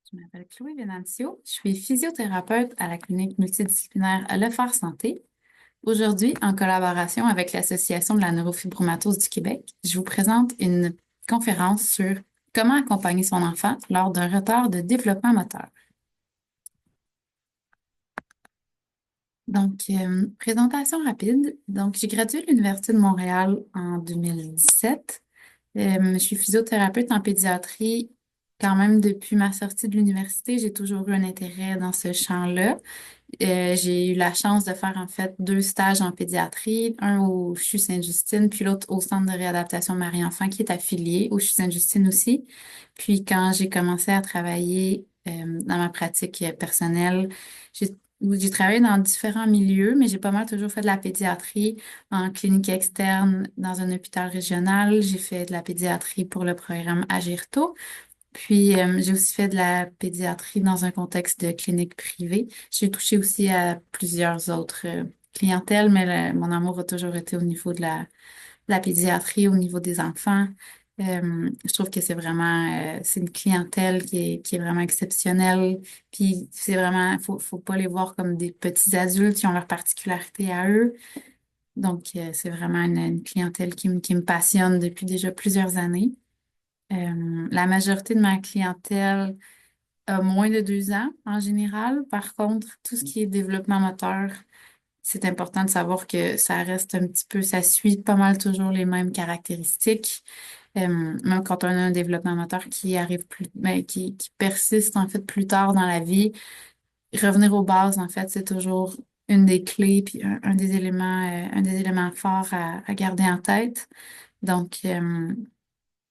Je m'appelle Chloé Venancio. Je suis physiothérapeute à la clinique multidisciplinaire Le Phare Santé. Aujourd'hui, en collaboration avec l'Association de la neurofibromatose du Québec, je vous présente une conférence sur comment accompagner son enfant lors d'un retard de développement moteur. Présentation rapide. J'ai gradué de l'Université de Montréal en 2017. Je suis physiothérapeute en pédiatrie quand même depuis ma sortie de l'université. J'ai toujours eu un intérêt dans ce champ-là. J'ai eu la chance de faire en fait 2 stages en pédiatrie, un au CHU Sainte-Justine, puis l'autre au Centre de réadaptation Marie-Enfant qui est affilié au CHU Sainte-Justine aussi. Puis quand j'ai commencé à travailler dans ma pratique personnelle, j'ai j'ai travaillé dans différents milieux, mais j'ai pas mal toujours fait de la pédiatrie en clinique externe dans un hôpital régional. J'ai fait de la pédiatrie pour le programme Agirto. Puis, j'ai aussi fait de la pédiatrie dans un contexte de clinique privée. J'ai touché aussi à plusieurs autres clientèles, mais mon amour a toujours été au niveau de la pédiatrie, au niveau des enfants. Je trouve que c'est une clientèle qui est vraiment exceptionnelle. Puis, c'est vraiment, faut pas les voir comme des petits adultes qui ont leurs particularités à eux. C'est vraiment une clientèle qui me passionne depuis déjà plusieurs années. La majorité de ma clientèle a moins de 2 ans en général. Par contre, tout ce qui est développement moteur, c'est important de savoir que ça reste un petit peu, ça suit pas mal toujours les mêmes caractéristiques. Même quand on a un développement moteur qui arrive qui persiste en fait plus tard dans la vie, revenir aux bases, en fait, c'est toujours une des clés puis un des éléments forts à garder en tête. Donc, euh,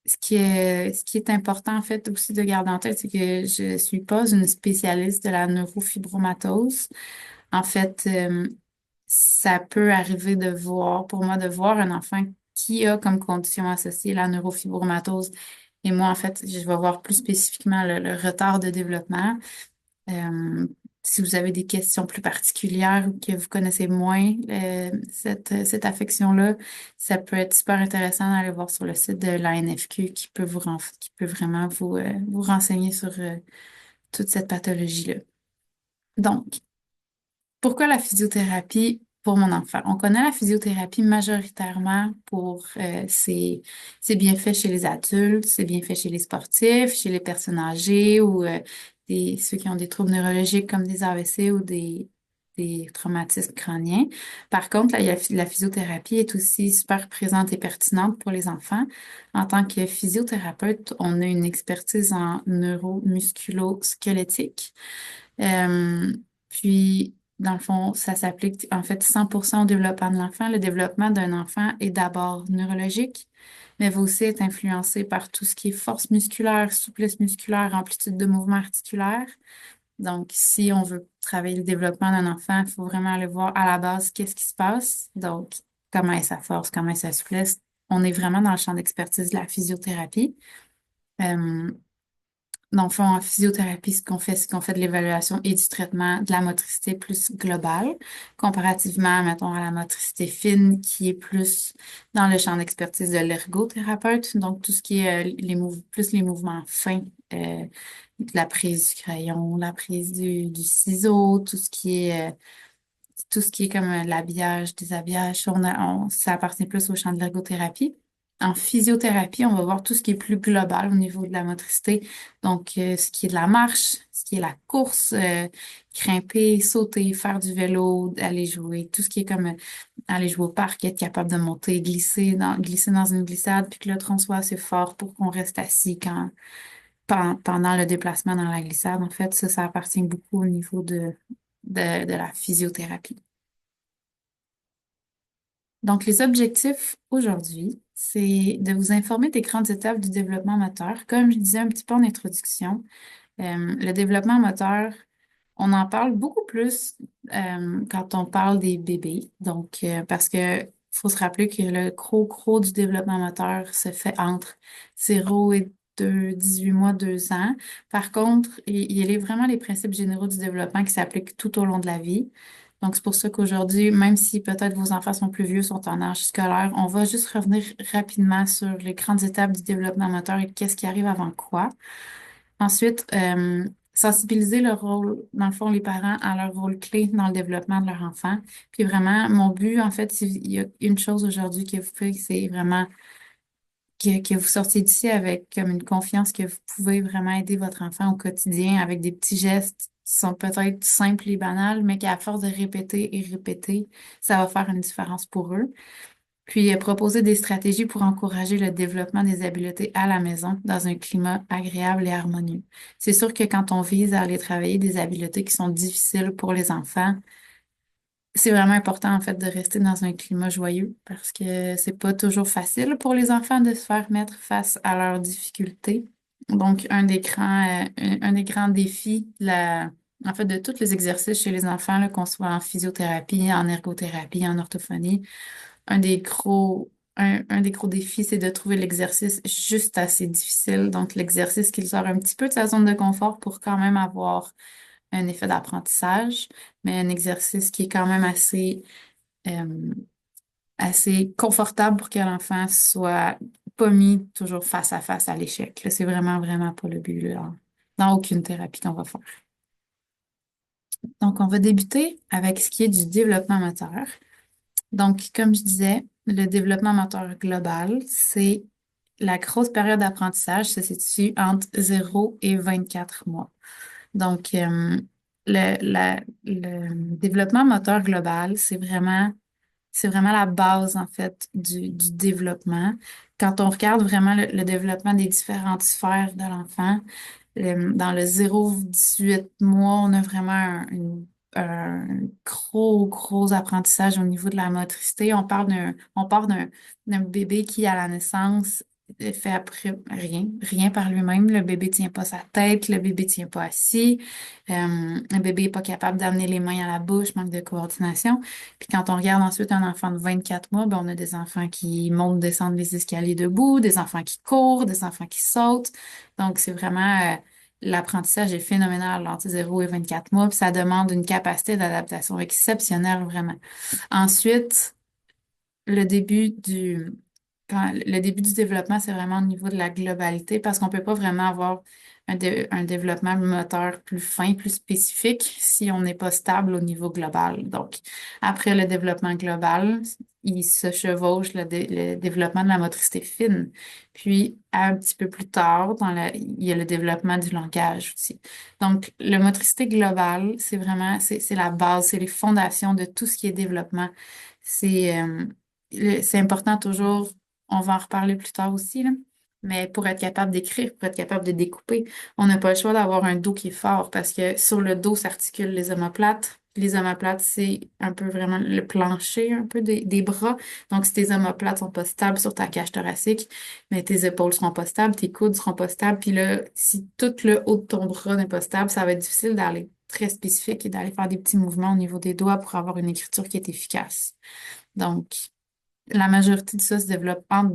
ce qui est important, en fait, aussi de garder en tête, c'est que je suis pas une spécialiste de la neurofibromatose. En fait, ça peut arriver pour moi, de voir un enfant qui a comme condition associée la neurofibromatose. Et moi, en fait, je vais voir plus spécifiquement le retard de développement. Euh, Si vous avez des questions plus particulières ou que vous connaissez moins cette affection-là, ça peut être super intéressant d'aller voir sur le site de l'ANFQ qui peut vraiment vous renseigner sur toute cette pathologie-là. Donc, pourquoi la physiothérapie pour mon enfant? On connaît la physiothérapie majoritairement pour ses bienfaits chez les adultes, ses bienfaits chez les sportifs, chez les personnes âgées ou ceux qui ont des troubles neurologiques comme des AVC ou des traumatismes crâniens. Par contre, la physiothérapie est aussi super présente et pertinente pour les enfants. En tant que physiothérapeute, on a une expertise en neuromusculo-squelettique. Euh, Puis, dans le fond, ça s'applique en fait 100% au développement de l'enfant. Le développement d'un enfant est d'abord neurologique, mais va aussi être influencé par tout ce qui est force musculaire, souplesse musculaire, amplitude de mouvement articulaire. Donc, si on veut travailler le développement d'un enfant, il faut vraiment aller voir à la base qu'est-ce qui se passe. Donc, comment est sa force, comment est sa souplesse. On est vraiment dans le champ d'expertise de la physiothérapie. Euh, Dans le fond, en physiothérapie, c'est qu'on fait de l'évaluation et du traitement de la motricité plus globale, comparativement, mettons, à la motricité fine, qui est plus dans le champ d'expertise de l'ergothérapeute. Donc, tout ce qui est plus les mouvements fins, la prise du crayon, la prise du ciseau, tout ce qui est comme l'habillage, déshabillage, ça appartient plus au champ de l'ergothérapie. En physiothérapie, on va voir tout ce qui est plus global au niveau de la motricité. Ce qui est de la marche, ce qui est la course, grimper, sauter, faire du vélo, aller jouer, tout ce qui est comme aller jouer au parc, être capable de monter, glisser dans une glissade, puis que le tronc soit assez fort pour qu'on reste assis pendant le déplacement dans la glissade. En fait, ça appartient beaucoup au niveau de la physiothérapie. Donc, les objectifs aujourd'hui, c'est de vous informer des grandes étapes du développement moteur. Comme je disais un petit peu en introduction, le développement moteur, on en parle beaucoup plus quand on parle des bébés. Parce que faut se rappeler que le gros du développement moteur se fait entre 0 et 18 mois, 2 ans. Par contre, il y a vraiment les principes généraux du développement qui s'appliquent tout au long de la vie. Donc, c'est pour ça qu'aujourd'hui, même si peut-être vos enfants sont plus vieux, sont en âge scolaire, on va juste revenir rapidement sur les grandes étapes du développement moteur et qu'est-ce qui arrive avant quoi. Ensuite, sensibiliser le rôle, dans le fond, les parents à leur rôle clé dans le développement de leur enfant. Puis vraiment, mon but, en fait, il y a une chose aujourd'hui que vous faites, c'est vraiment que vous sortiez d'ici avec comme une confiance que vous pouvez vraiment aider votre enfant au quotidien avec des petits gestes qui sont peut-être simples et banals, mais qu'à force de répéter et répéter, ça va faire une différence pour eux. Puis, proposer des stratégies pour encourager le développement des habiletés à la maison dans un climat agréable et harmonieux. C'est sûr que quand on vise à aller travailler des habiletés qui sont difficiles pour les enfants, c'est vraiment important en fait de rester dans un climat joyeux parce que c'est pas toujours facile pour les enfants de se faire mettre face à leurs difficultés. Donc, un des grands défis en fait, de tous les exercices chez les enfants, là, qu'on soit en physiothérapie, en ergothérapie, en orthophonie, un des gros défis, c'est de trouver l'exercice juste assez difficile. Donc, l'exercice qui sort un petit peu de sa zone de confort pour quand même avoir un effet d'apprentissage, mais un exercice qui est quand même euh, assez confortable pour que l'enfant soit pas mis toujours face à face à l'échec. Là, c'est vraiment, vraiment pas le but, là, dans aucune thérapie qu'on va faire. Donc, on va débuter avec ce qui est du développement moteur. Donc, comme je disais, le développement moteur global, c'est la grosse période d'apprentissage se situe entre 0 et 24 mois. Donc, le développement moteur global, c'est vraiment la base, en fait, du développement. Quand on regarde vraiment le développement des différentes sphères de l'enfant, dans le 0 à 18 mois, on a vraiment un gros apprentissage au niveau de la motricité. On part d'un bébé qui, à la naissance, fait après rien par lui-même. Le bébé tient pas sa tête, le bébé tient pas assis, le bébé est pas capable d'amener les mains à la bouche, manque de coordination. Puis quand on regarde ensuite un enfant de 24 mois, ben on a des enfants qui montent, descendent les escaliers debout, des enfants qui courent, des enfants qui sautent. Donc, c'est vraiment, l'apprentissage est phénoménal entre 0 et 24 mois, puis ça demande une capacité d'adaptation exceptionnelle, vraiment. Ensuite, le début du, le début du développement, c'est vraiment au niveau de la globalité parce qu'on peut pas vraiment avoir un développement moteur plus fin, plus spécifique si on n'est pas stable au niveau global. Donc, après le développement global, il se chevauche le développement de la motricité fine. Puis, un petit peu plus tard, il y a le développement du langage aussi. Donc, la motricité globale, c'est la base, c'est les fondations de tout ce qui est développement. C'est, c'est important toujours, on va en reparler plus tard aussi, là, mais pour être capable d'écrire, pour être capable de découper, on n'a pas le choix d'avoir un dos qui est fort parce que sur le dos s'articulent les omoplates. Les omoplates, c'est un peu vraiment le plancher un peu des bras. Donc, si tes omoplates sont pas stables sur ta cage thoracique, mais tes épaules seront pas stables, tes coudes seront pas stables. Puis là, si tout le haut de ton bras n'est pas stable, ça va être difficile d'aller très spécifique et d'aller faire des petits mouvements au niveau des doigts pour avoir une écriture qui est efficace. Donc, la majorité de ça se développe entre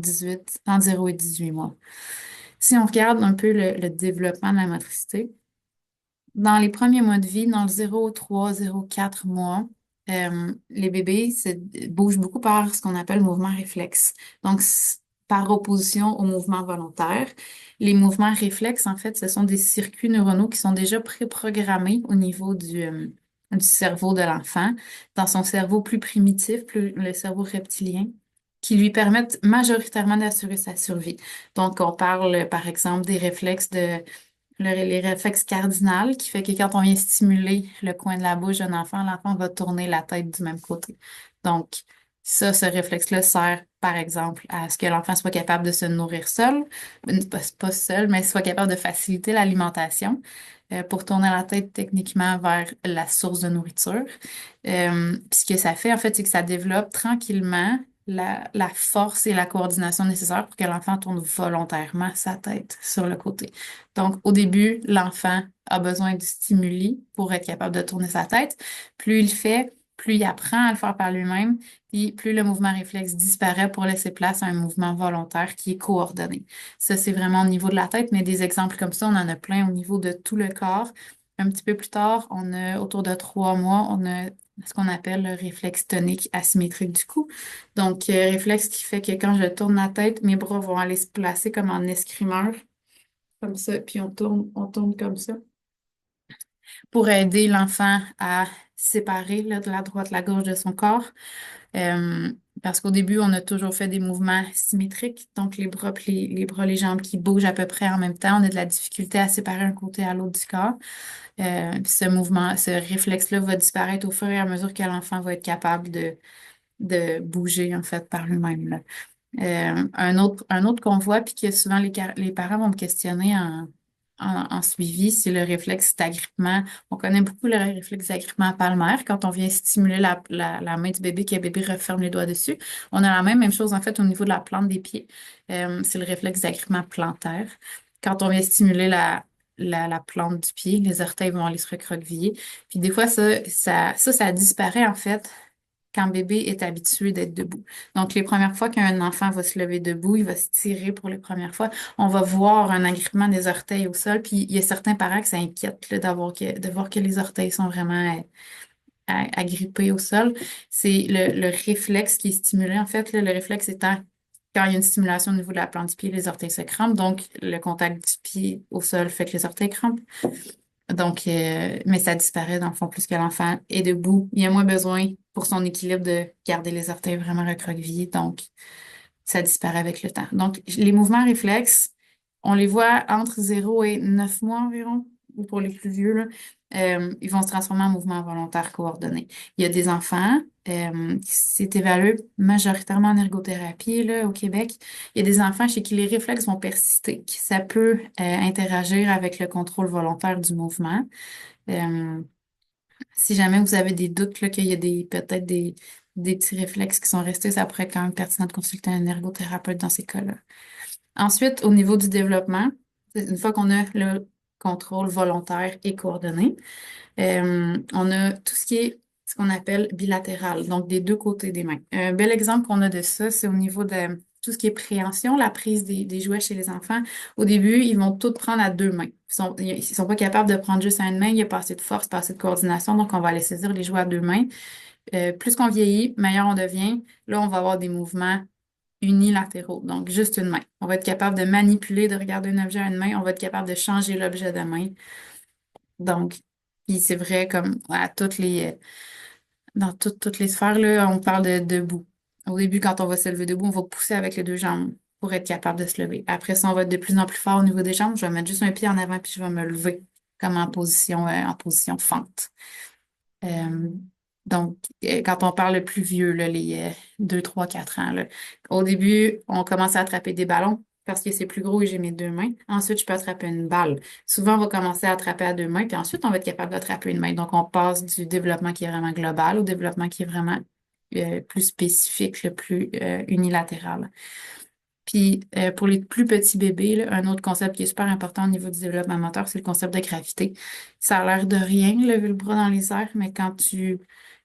0 et 18 mois. Si on regarde un peu le développement de la motricité, dans les premiers mois de vie, dans le 0 3 0 4 mois, les bébés bougent beaucoup par ce qu'on appelle le mouvement réflexe. Donc, par opposition au mouvement volontaire, les mouvements réflexes, en fait, ce sont des circuits neuronaux qui sont déjà préprogrammés au niveau du cerveau de l'enfant, dans son cerveau plus primitif, plus le cerveau reptilien, qui lui permettent majoritairement d'assurer sa survie. Donc, on parle, par exemple, des réflexes les réflexes cardinales, qui fait que quand on vient stimuler le coin de la bouche d'un enfant, l'enfant va tourner la tête du même côté. Donc, ça, ce réflexe-là sert, par exemple, à ce que l'enfant soit capable de se nourrir seul, pas seul, mais soit capable de faciliter l'alimentation, pour tourner la tête techniquement vers la source de nourriture. Puis ce que ça fait, en fait, c'est que ça développe tranquillement la force et la coordination nécessaires pour que l'enfant tourne volontairement sa tête sur le côté. Donc, au début, l'enfant a besoin de stimuli pour être capable de tourner sa tête. Plus il fait, plus il apprend à le faire par lui-même, puis plus le mouvement réflexe disparaît pour laisser place à un mouvement volontaire qui est coordonné. Ça, c'est vraiment au niveau de la tête, mais des exemples comme ça, on en a plein au niveau de tout le corps. Un petit peu plus tard, autour de 3 mois, on a ce qu'on appelle le réflexe tonique asymétrique du cou. Donc, réflexe qui fait que quand je tourne la tête, mes bras vont aller se placer comme en escrimeur, comme ça, puis on tourne comme ça. pour aider l'enfant à séparer là, de la droite la gauche de son corps. Euh, Parce qu'au début, on a toujours fait des mouvements symétriques, donc les bras, puis les bras, les jambes qui bougent à peu près en même temps. On a de la difficulté à séparer un côté à l'autre du corps. Puis ce mouvement, ce réflexe-là va disparaître au fur et à mesure que l'enfant va être capable de bouger en fait par lui-même, là. Un autre qu'on voit, puis que souvent les parents vont me questionner en suivi, c'est le réflexe d'agrippement. On connaît beaucoup le réflexe d'agrippement palmaire quand on vient stimuler la main du bébé, que le bébé referme les doigts dessus. On a la même chose en fait au niveau de la plante des pieds. C'est le réflexe d'agrippement plantaire. Quand on vient stimuler la plante du pied, les orteils vont aller se recroqueviller. Puis des fois, ça disparaît en fait quand le bébé est habitué d'être debout. Donc, les premières fois qu'un enfant va se lever debout, il va se tirer pour les premières fois, on va voir un agrippement des orteils au sol. Puis, il y a certains parents qui s'inquiètent là, de voir que les orteils sont vraiment agrippés au sol. C'est le réflexe qui est stimulé. En fait, là, le réflexe étant quand il y a une stimulation au niveau de la plante du pied, les orteils se crampent. Donc, le contact du pied au sol fait que les orteils crampent. Donc, mais ça disparaît dans le fond plus que l'enfant est debout. Il y a moins besoin pour son équilibre de garder les orteils vraiment recroquevillés. Donc, ça disparaît avec le temps. Donc, les mouvements réflexes, on les voit entre 0 et 9 mois environ, ou pour les plus vieux, là, ils vont se transformer en mouvements volontaires coordonnés. Il y a des enfants, c'est évalué majoritairement en ergothérapie là, au Québec. Il y a des enfants chez qui les réflexes vont persister, qui ça peut interagir avec le contrôle volontaire du mouvement. Euh, Si jamais vous avez des doutes là, qu'il y a peut-être des petits réflexes qui sont restés, ça pourrait être quand même pertinent de consulter un ergothérapeute dans ces cas-là. Ensuite, au niveau du développement, une fois qu'on a le contrôle volontaire et coordonné, on a tout ce qui est ce qu'on appelle bilatéral, donc des deux côtés des mains. Un bel exemple qu'on a de ça, c'est au niveau de tout ce qui est préhension, la prise des jouets chez les enfants. Au début, ils vont tout prendre à deux mains. Ils sont pas capables de prendre juste à une main, il n'y a pas assez de force, pas assez de coordination, donc on va aller saisir les jouets à deux mains. Plus qu'on vieillit, meilleur on devient. Là, on va avoir des mouvements unilatéraux, donc juste une main. On va être capable de manipuler, de regarder un objet à une main, on va être capable de changer l'objet de main. Donc, puis c'est vrai comme à dans toutes les sphères, là, on parle de debout. Au début, quand on va se lever debout, on va pousser avec les deux jambes pour être capable de se lever. Après ça, on va être de plus en plus fort au niveau des jambes. Je vais mettre juste un pied en avant puis je vais me lever comme en position fente. Euh, donc, quand on parle le plus vieux, là, les 2, 3, 4 ans, là, au début, on commence à attraper des ballons parce que c'est plus gros et j'ai mes deux mains. Ensuite, je peux attraper une balle. Souvent, on va commencer à attraper à deux mains, puis ensuite, on va être capable d'attraper une main. Donc, on passe du développement qui est vraiment global au développement qui est vraiment plus spécifique, le plus unilatéral. Puis pour les plus petits bébés, là, un autre concept qui est super important au niveau du développement moteur, c'est le concept de gravité. Ça a l'air de rien, lever le bras dans les airs, mais quand tu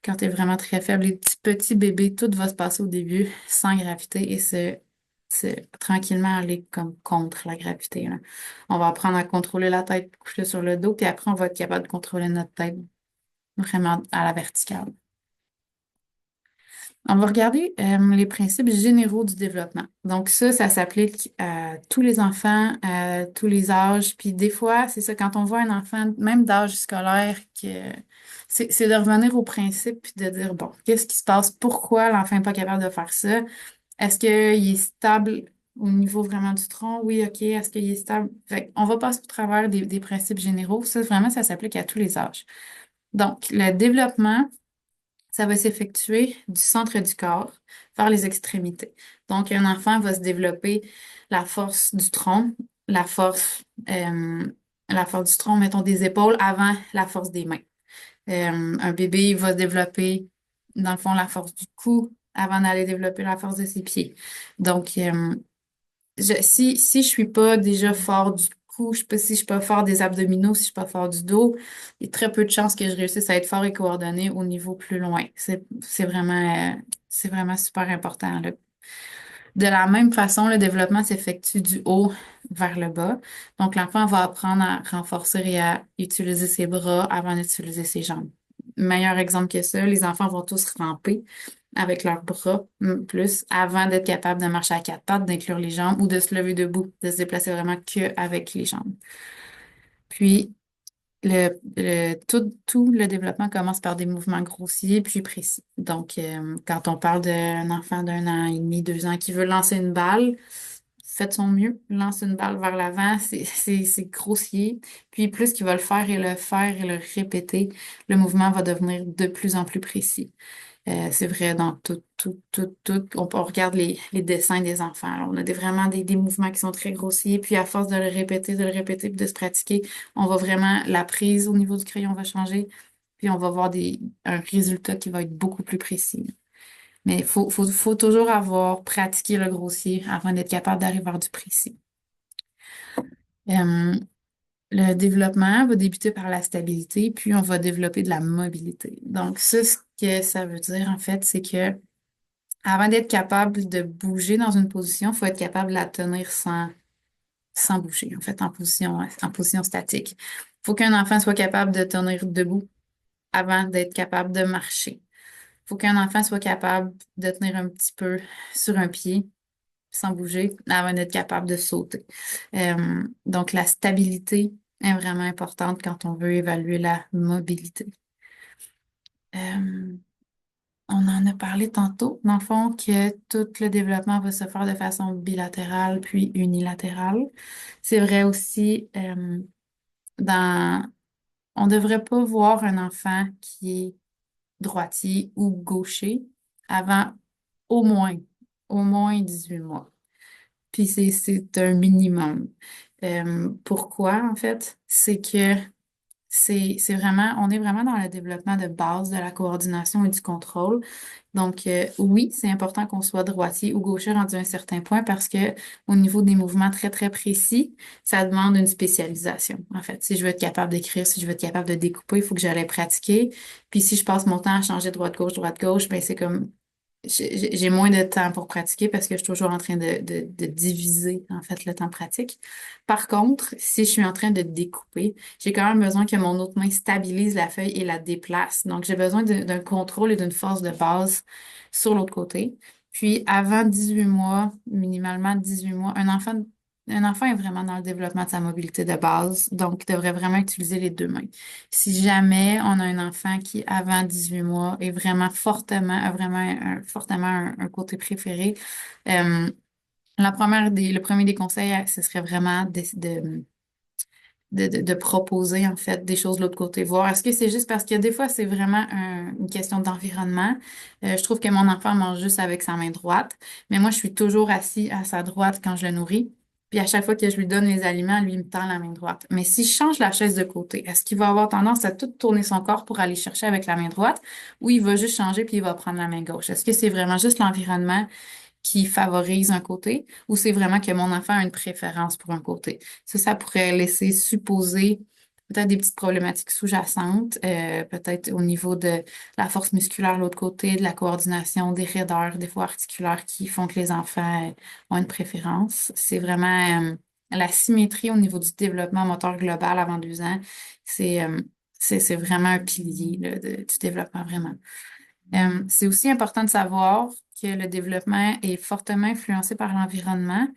es vraiment très faible, les petits bébés, tout va se passer au début sans gravité et se tranquillement aller comme contre la gravité, là. On va apprendre à contrôler la tête couchée sur le dos, puis après, on va être capable de contrôler notre tête vraiment à la verticale. On va regarder les principes généraux du développement. Donc ça s'applique à tous les enfants, à tous les âges. Puis des fois, c'est ça, quand on voit un enfant, même d'âge scolaire, c'est de revenir au principe puis de dire, bon, qu'est-ce qui se passe? Pourquoi l'enfant n'est pas capable de faire ça? Est-ce qu'il est stable au niveau vraiment du tronc? Oui, OK. Est-ce qu'il est stable? Fait on va passer au travers des principes généraux. Ça, vraiment, ça s'applique à tous les âges. Donc, le développement, ça va s'effectuer du centre du corps vers les extrémités. Donc, un enfant va se développer la force du tronc, la force, euh, la force du tronc, mettons, des épaules avant la force des mains. Un bébé va se développer, dans le fond, la force du cou avant d'aller développer la force de ses pieds. Donc, si je suis pas déjà fort du cou, si je suis pas fort des abdominaux, si je suis pas fort du dos, il y a très peu de chances que je réussisse à être fort et coordonné au niveau plus loin. C'est vraiment super important, là. De la même façon, le développement s'effectue du haut vers le bas. Donc, l'enfant va apprendre à renforcer et à utiliser ses bras avant d'utiliser ses jambes. Meilleur exemple que ça, les enfants vont tous ramper avec leurs bras plus avant d'être capable de marcher à quatre pattes, d'inclure les jambes ou de se lever debout, de se déplacer vraiment que avec les jambes. Puis, Tout le développement commence par des mouvements grossiers puis précis. Donc, quand on parle d'un enfant d'1 an et demi, 2 ans qui veut lancer une balle, faites son mieux, lance une balle vers l'avant, c'est grossier. Puis plus qu'il va le faire et le répéter, le mouvement va devenir de plus en plus précis. C'est vrai dans tout. On regarde les dessins des enfants. Alors, on a vraiment des mouvements qui sont très grossiers. Puis, à force de le répéter, puis de se pratiquer, on va vraiment, la prise au niveau du crayon va changer. Puis, on va voir un résultat qui va être beaucoup plus précis. Mais faut toujours avoir pratiqué le grossier avant d'être capable d'arriver vers du précis. Euh, le développement va débuter par la stabilité, puis on va développer de la mobilité. Donc, ça, ce que ça veut dire, en fait, c'est que avant d'être capable de bouger dans une position, il faut être capable de la tenir sans bouger, en fait, en position statique. Il faut qu'un enfant soit capable de tenir debout avant d'être capable de marcher. Il faut qu'un enfant soit capable de tenir un petit peu sur un pied sans bouger avant d'être capable de sauter. Donc, la stabilité est vraiment importante quand on veut évaluer la mobilité. Euh, On en a parlé tantôt, dans le fond, que tout le développement va se faire de façon bilatérale puis unilatérale. C'est vrai aussi, dans, on ne devrait pas voir un enfant qui est droitier ou gaucher avant au moins, au moins 18 mois. Puis c'est un minimum. Pourquoi, en fait? C'est que c'est vraiment, on est vraiment dans le développement de base de la coordination et du contrôle. Donc, oui, c'est important qu'on soit droitier ou gaucher rendu à un certain point parce que au niveau des mouvements très, très précis, ça demande une spécialisation. En fait, si je veux être capable d'écrire, si je veux être capable de découper, il faut que j'aille pratiquer. Puis si je passe mon temps à changer droite-gauche, ben c'est comme j'ai moins de temps pour pratiquer parce que je suis toujours en train de diviser, en fait, le temps pratique. Par contre, si je suis en train de découper, j'ai quand même besoin que mon autre main stabilise la feuille et la déplace. Donc, j'ai besoin d'un contrôle et d'une force de base sur l'autre côté. Puis, avant 18 mois, minimalement 18 mois, un enfant est vraiment dans le développement de sa mobilité de base, donc il devrait vraiment utiliser les deux mains. Si jamais on a un enfant qui, avant 18 mois, est vraiment a vraiment fortement un côté préféré, euh, le premier des conseils, ce serait vraiment de proposer en fait des choses de l'autre côté. Voir est-ce que c'est juste parce que des fois c'est vraiment une question d'environnement. Je trouve que mon enfant mange juste avec sa main droite, mais moi je suis toujours assis à sa droite quand je le nourris. Puis à chaque fois que je lui donne les aliments, lui il me tend la main droite. Mais si je change la chaise de côté, est-ce qu'il va avoir tendance à tout tourner son corps pour aller chercher avec la main droite ou il va juste changer puis il va prendre la main gauche? Est-ce que c'est vraiment juste l'environnement qui favorise un côté ou c'est vraiment que mon enfant a une préférence pour un côté? Ça pourrait laisser supposer peut-être des petites problématiques sous-jacentes, peut-être au niveau de la force musculaire de l'autre côté, de la coordination, des raideurs, des fois articulaires qui font que les enfants ont une préférence. C'est vraiment la symétrie au niveau du développement moteur global avant 2 ans. C'est euh, c'est vraiment un pilier là, du développement, vraiment. C'est aussi important de savoir que le développement est fortement influencé par l'environnement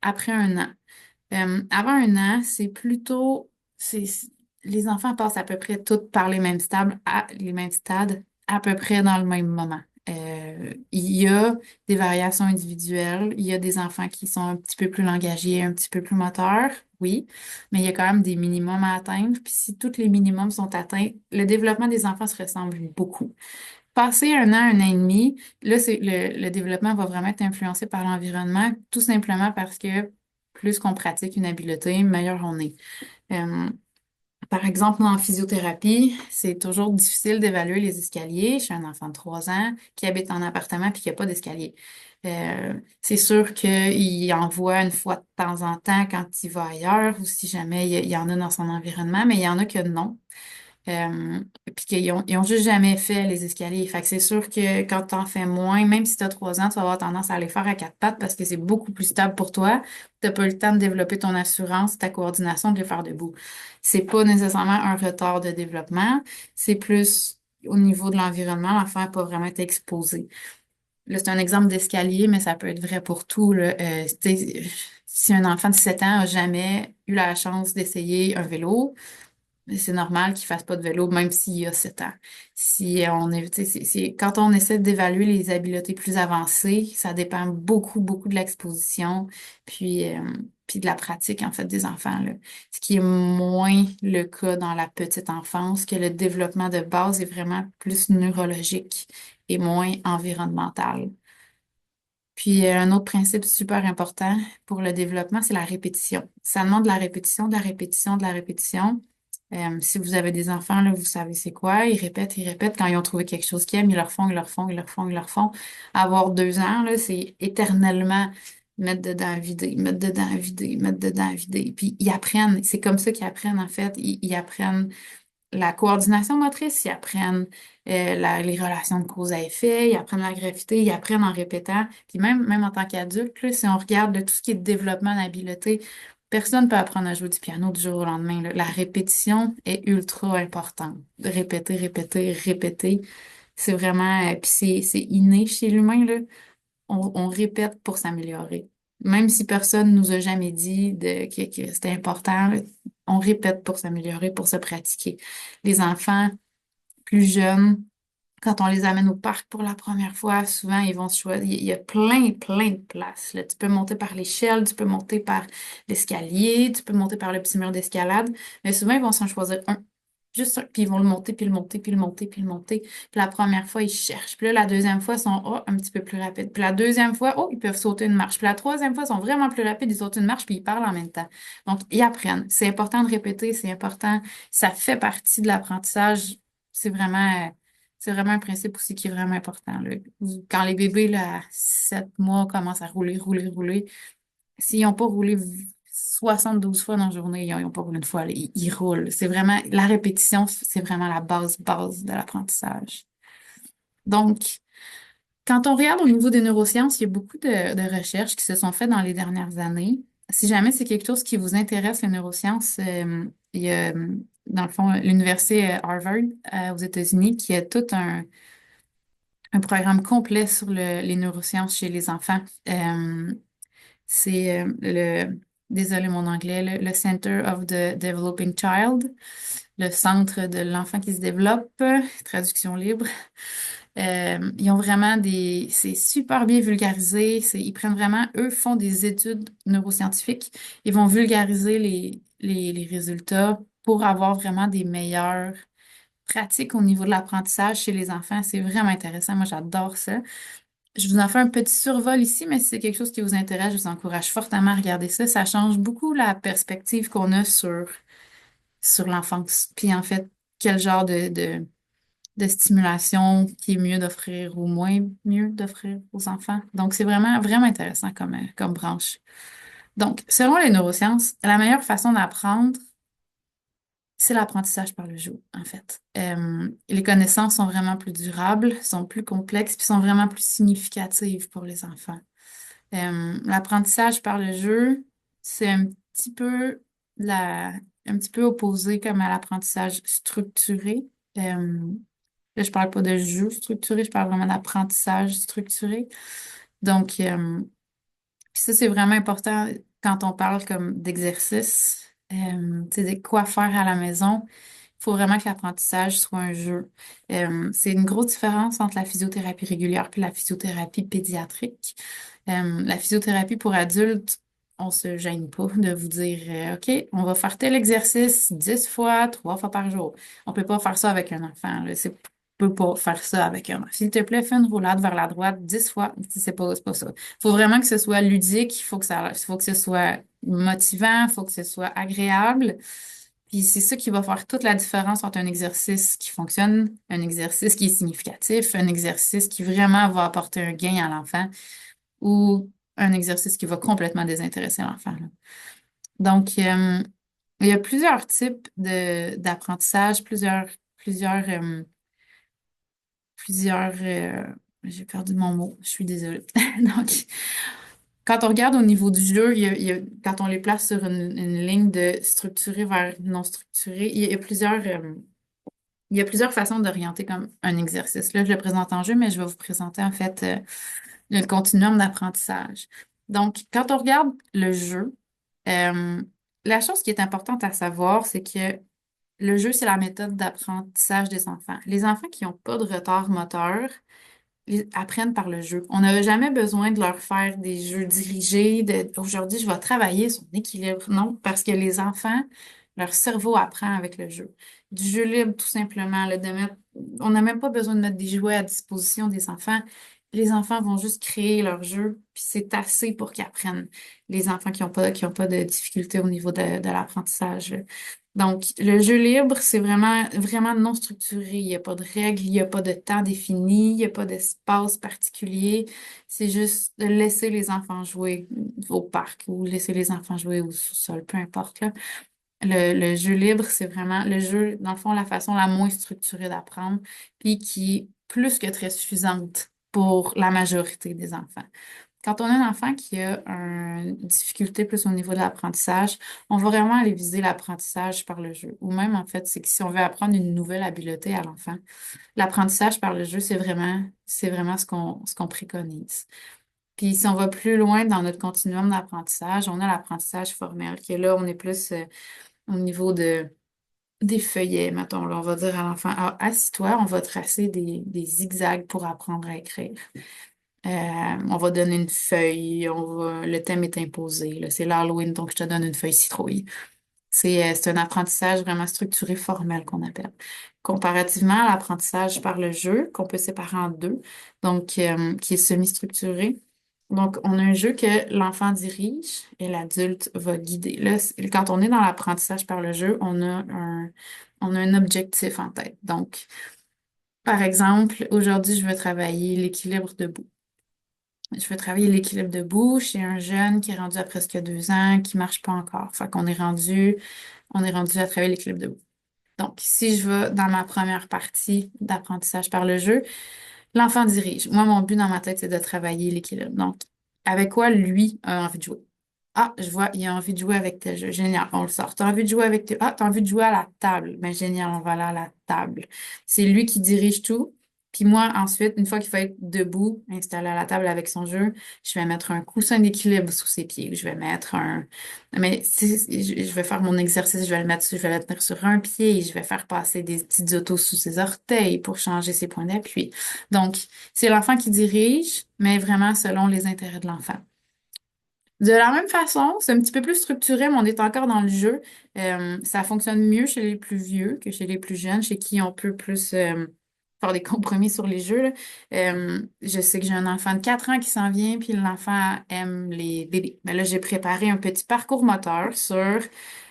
après 1 an. Avant 1 an, les enfants passent à peu près tous par les mêmes stades à peu près dans le même moment. Il y a des variations individuelles. Il y a des enfants qui sont un petit peu plus langagiers, un petit peu plus moteurs, oui, mais il y a quand même des minimums à atteindre. Puis si tous les minimums sont atteints, le développement des enfants se ressemble beaucoup. Passé 1 an et demi, là, le développement va vraiment être influencé par l'environnement, tout simplement parce que plus qu'on pratique une habileté, meilleur on est. Euh, Par exemple, en physiothérapie, c'est toujours difficile d'évaluer les escaliers chez un enfant de 3 ans qui habite en appartement puis qui n'a pas d'escalier. C'est sûr qu'il en voit une fois de temps en temps quand il va ailleurs ou si jamais il y en a dans son environnement, mais il y en a que non. Puis qu'ils ont juste jamais fait les escaliers. Fait que c'est sûr que quand tu en fais moins, même si tu as 3 ans, tu vas avoir tendance à les faire à quatre pattes parce que c'est beaucoup plus stable pour toi. Tu n'as pas eu le temps de développer ton assurance, ta coordination, de les faire debout. C'est pas nécessairement un retard de développement, c'est plus au niveau de l'environnement, l'enfant n'a pas vraiment été exposé. Là, c'est un exemple d'escalier, mais ça peut être vrai pour tout, là. Tu sais, si un enfant de 7 ans n'a jamais eu la chance d'essayer un vélo, C'est normal qu'il fasse pas de vélo, même s'il a 7 ans. Si on est, tu sais, quand on essaie d'évaluer les habiletés plus avancées, ça dépend beaucoup, beaucoup de l'exposition, puis, euh, puis de la pratique, en fait, des enfants, là. Ce qui est moins le cas dans la petite enfance, que le développement de base est vraiment plus neurologique et moins environnemental. Puis un autre principe super important pour le développement, c'est la répétition. Ça demande de la répétition, de la répétition, de la répétition. Si vous avez des enfants, là, vous savez c'est quoi. Ils répètent, ils répètent. Quand ils ont trouvé quelque chose qu'ils aiment, ils leur font, ils leur font, ils leur font, ils leur font. Avoir 2 ans, là, c'est éternellement mettre dedans, vider, mettre dedans, vider, mettre dedans, vider. Puis ils apprennent. C'est comme ça qu'ils apprennent, en fait. Ils apprennent la coordination motrice, ils apprennent les relations de cause à effet, ils apprennent la gravité, ils apprennent en répétant. Puis même en tant qu'adulte, là, si on regarde tout ce qui est développement d'habileté, personne ne peut apprendre à jouer du piano du jour au lendemain, là. La répétition est ultra importante. De répéter, répéter, répéter. C'est vraiment, puis c'est inné chez l'humain, là. On répète pour s'améliorer. Même si personne nous a jamais dit que c'était important, là, on répète pour s'améliorer, pour se pratiquer. Les enfants plus jeunes, quand on les amène au parc pour la première fois, souvent ils vont se choisir. Il y a plein, plein de places, là. Tu peux monter par l'échelle, tu peux monter par l'escalier, tu peux monter par le petit mur d'escalade, mais souvent ils vont s'en choisir un. Juste un, puis ils vont le monter, puis le monter, puis le monter, puis le monter. Puis la première fois, ils cherchent. Puis là, la deuxième fois, ils sont un petit peu plus rapides. Puis la deuxième fois, ils peuvent sauter une marche. Puis la troisième fois, ils sont vraiment plus rapides, ils sautent une marche, puis ils parlent en même temps. Donc, ils apprennent. C'est important de répéter, c'est important. Ça fait partie de l'apprentissage. C'est vraiment, euh, c'est vraiment un principe aussi qui est vraiment important, là. Quand les bébés, là, à 7 mois, commencent à rouler, rouler, rouler, s'ils n'ont pas roulé 72 fois dans la journée, ils n'ont pas roulé une fois, là, ils roulent. C'est vraiment, la répétition, c'est vraiment la base de l'apprentissage. Donc, quand on regarde au niveau des neurosciences, il y a beaucoup de recherches qui se sont faites dans les dernières années. Si jamais c'est quelque chose qui vous intéresse, les neurosciences, il y a, dans le fond, l'université Harvard aux États-Unis qui a tout un programme complet sur les neurosciences chez les enfants. C'est désolé mon anglais, le Center of the Developing Child, le centre de l'enfant qui se développe, traduction libre. Ils ont vraiment c'est super bien vulgarisé. Ils prennent vraiment, eux font des études neuroscientifiques. Ils vont vulgariser les résultats pour avoir vraiment des meilleures pratiques au niveau de l'apprentissage chez les enfants. C'est vraiment intéressant. Moi, j'adore ça. Je vous en fais un petit survol ici, mais si c'est quelque chose qui vous intéresse, je vous encourage fortement à regarder ça. Ça change beaucoup la perspective qu'on a sur l'enfance. Puis en fait, quel genre de stimulation qui est mieux d'offrir ou moins mieux d'offrir aux enfants. Donc, c'est vraiment, vraiment intéressant comme branche. Donc, selon les neurosciences, la meilleure façon d'apprendre, c'est l'apprentissage par le jeu, en fait. Les connaissances sont vraiment plus durables, sont plus complexes, puis sont vraiment plus significatives pour les enfants. L'apprentissage par le jeu, c'est un petit peu opposé comme à l'apprentissage structuré. Là, je parle pas de jeu structuré, je parle vraiment d'apprentissage structuré. Donc, puis ça, c'est vraiment important quand on parle comme d'exercice. Tu sais, de quoi faire à la maison. Il faut vraiment que l'apprentissage soit un jeu. C'est une grosse différence entre la physiothérapie régulière puis la physiothérapie pédiatrique. La physiothérapie pour adultes, on se gêne pas de vous dire, OK, on va faire tel exercice 10 fois, 3 fois par jour. On peut pas faire ça avec un enfant, là. On peut pas faire ça avec un enfant. S'il te plaît, fais une roulade vers la droite 10 fois. C'est pas ça. Faut vraiment que ce soit ludique, il faut que ce soit motivant, il faut que ce soit agréable. Puis c'est ça qui va faire toute la différence entre un exercice qui fonctionne, un exercice qui est significatif, un exercice qui vraiment va apporter un gain à l'enfant ou un exercice qui va complètement désintéresser l'enfant, là. Donc, il y a plusieurs types d'apprentissage, plusieurs, j'ai perdu mon mot, je suis désolée. Donc, quand on regarde au niveau du jeu, quand on les place sur une ligne de structuré vers non structuré, il y a plusieurs façons d'orienter comme un exercice. Là, je le présente en jeu, mais je vais vous présenter en fait le continuum d'apprentissage. Donc, quand on regarde le jeu, euh, la chose qui est importante à savoir, c'est que le jeu, c'est la méthode d'apprentissage des enfants. Les enfants qui n'ont pas de retard moteur, ils apprennent par le jeu. On n'a jamais besoin de leur faire des jeux dirigés, aujourd'hui, je vais travailler son équilibre. Non, parce que les enfants, leur cerveau apprend avec le jeu. Du jeu libre, tout simplement, on n'a même pas besoin de mettre des jouets à disposition des enfants. Les enfants vont juste créer leur jeu, puis c'est assez pour qu'ils apprennent. Les enfants qui ont pas de difficultés au niveau de l'apprentissage. Donc, le jeu libre, c'est vraiment non structuré. Il n'y a pas de règles, il n'y a pas de temps défini, il n'y a pas d'espace particulier. C'est juste de laisser les enfants jouer au parc ou laisser les enfants jouer au sous-sol, peu importe, là. Le jeu libre, c'est vraiment le jeu, dans le fond, la façon la moins structurée d'apprendre, puis qui est plus que très suffisante pour la majorité des enfants. Quand on a un enfant qui a une difficulté plus au niveau de l'apprentissage, on va vraiment aller viser l'apprentissage par le jeu. Ou même, en fait, c'est que si on veut apprendre une nouvelle habileté à l'enfant, l'apprentissage par le jeu, c'est vraiment ce qu'on préconise. Puis si on va plus loin dans notre continuum d'apprentissage, on a l'apprentissage formel, qui est là, on est plus au niveau des feuillets, mettons. Là, on va dire à l'enfant, ah, assis-toi, on va tracer des zigzags pour apprendre à écrire. On va donner une feuille, le thème est imposé, là. C'est l'Halloween, donc je te donne une feuille citrouille. C'est un apprentissage vraiment structuré, formel qu'on appelle. Comparativement à l'apprentissage par le jeu, qu'on peut séparer en deux, donc qui est semi-structuré. Donc, on a un jeu que l'enfant dirige et l'adulte va guider. Là, quand on est dans l'apprentissage par le jeu, on a un objectif en tête. Donc, par exemple, aujourd'hui, je veux travailler l'équilibre debout. Je veux travailler l'équilibre debout chez un jeune qui est rendu à presque 2 ans, qui marche pas encore. Fait qu'on est rendu à travailler l'équilibre debout. Donc, si je vais dans ma première partie d'apprentissage par le jeu, l'enfant dirige. Moi, mon but dans ma tête, c'est de travailler l'équilibre. Donc, avec quoi lui a envie de jouer? Ah, je vois, il a envie de jouer avec tel jeu. Génial, on le sort. T'as envie de jouer avec tel... Ah, t'as envie de jouer à la table. Ben, génial, on va aller à la table. C'est lui qui dirige tout. Puis moi, ensuite, une fois qu'il va être debout, installé à la table avec son jeu, je vais mettre un coussin d'équilibre sous ses pieds. Je vais mettre un... Mais je vais faire mon exercice, je vais le tenir sur un pied, je vais faire passer des petites autos sous ses orteils pour changer ses points d'appui. Donc, c'est l'enfant qui dirige, mais vraiment selon les intérêts de l'enfant. De la même façon, c'est un petit peu plus structuré, mais on est encore dans le jeu. Ça fonctionne mieux chez les plus vieux que chez les plus jeunes, chez qui on peut plus faire des compromis sur les jeux, là. Je sais que j'ai un enfant de 4 ans qui s'en vient, puis l'enfant aime les bébés. Mais là, j'ai préparé un petit parcours moteur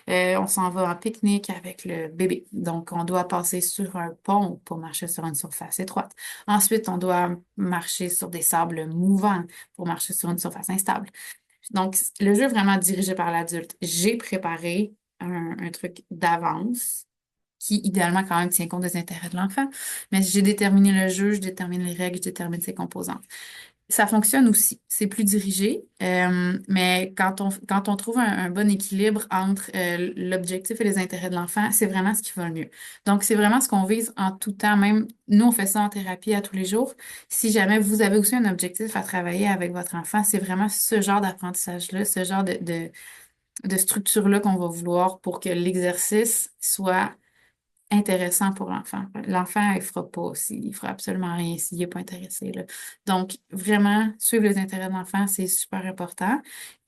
on s'en va en pique-nique avec le bébé. Donc, on doit passer sur un pont pour marcher sur une surface étroite. Ensuite, on doit marcher sur des sables mouvants pour marcher sur une surface instable. Donc, le jeu est vraiment dirigé par l'adulte. J'ai préparé un truc d'avance qui, idéalement, quand même, tient compte des intérêts de l'enfant. Mais j'ai déterminé le jeu, je détermine les règles, je détermine ses composantes. Ça fonctionne aussi. C'est plus dirigé, mais quand on trouve un bon équilibre entre l'objectif et les intérêts de l'enfant, c'est vraiment ce qui va le mieux. Donc, c'est vraiment ce qu'on vise en tout temps. Même nous, on fait ça en thérapie à tous les jours. Si jamais vous avez aussi un objectif à travailler avec votre enfant, c'est vraiment ce genre d'apprentissage-là, ce genre de structure-là qu'on va vouloir pour que l'exercice soit intéressant pour l'enfant. L'enfant, il fera pas aussi, il fera absolument rien s'il n'est pas intéressé, là. Donc, vraiment, suivre les intérêts de l'enfant, c'est super important.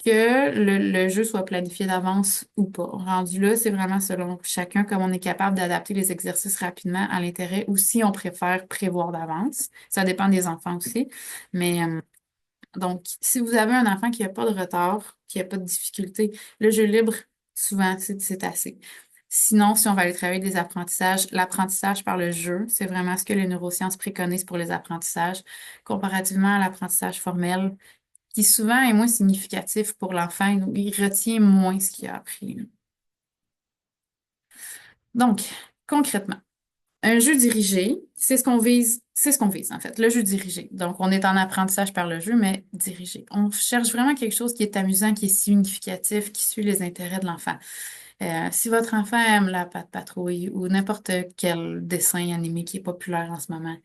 Que le jeu soit planifié d'avance ou pas. Rendu là, c'est vraiment selon chacun, comme on est capable d'adapter les exercices rapidement à l'intérêt ou si on préfère prévoir d'avance. Ça dépend des enfants aussi. Mais donc, si vous avez un enfant qui n'a pas de retard, qui n'a pas de difficulté, le jeu libre, souvent, c'est assez. Sinon, si on va aller travailler des apprentissages, l'apprentissage par le jeu, c'est vraiment ce que les neurosciences préconisent pour les apprentissages, comparativement à l'apprentissage formel, qui souvent est moins significatif pour l'enfant. Il retient moins ce qu'il a appris, là. Donc, concrètement, un jeu dirigé, c'est ce qu'on vise en fait, le jeu dirigé. Donc, on est en apprentissage par le jeu, mais dirigé. On cherche vraiment quelque chose qui est amusant, qui est significatif, qui suit les intérêts de l'enfant. Si votre enfant aime la Patte Patrouille ou n'importe quel dessin animé qui est populaire en ce moment,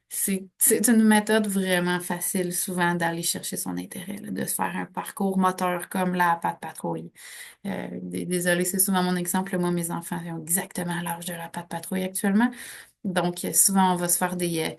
C'est une méthode vraiment facile souvent d'aller chercher son intérêt, là, de se faire un parcours moteur comme la patte patrouille. Désolée, c'est souvent mon exemple. Moi, mes enfants ont exactement l'âge de la patte patrouille actuellement. Donc, souvent, on va se faire des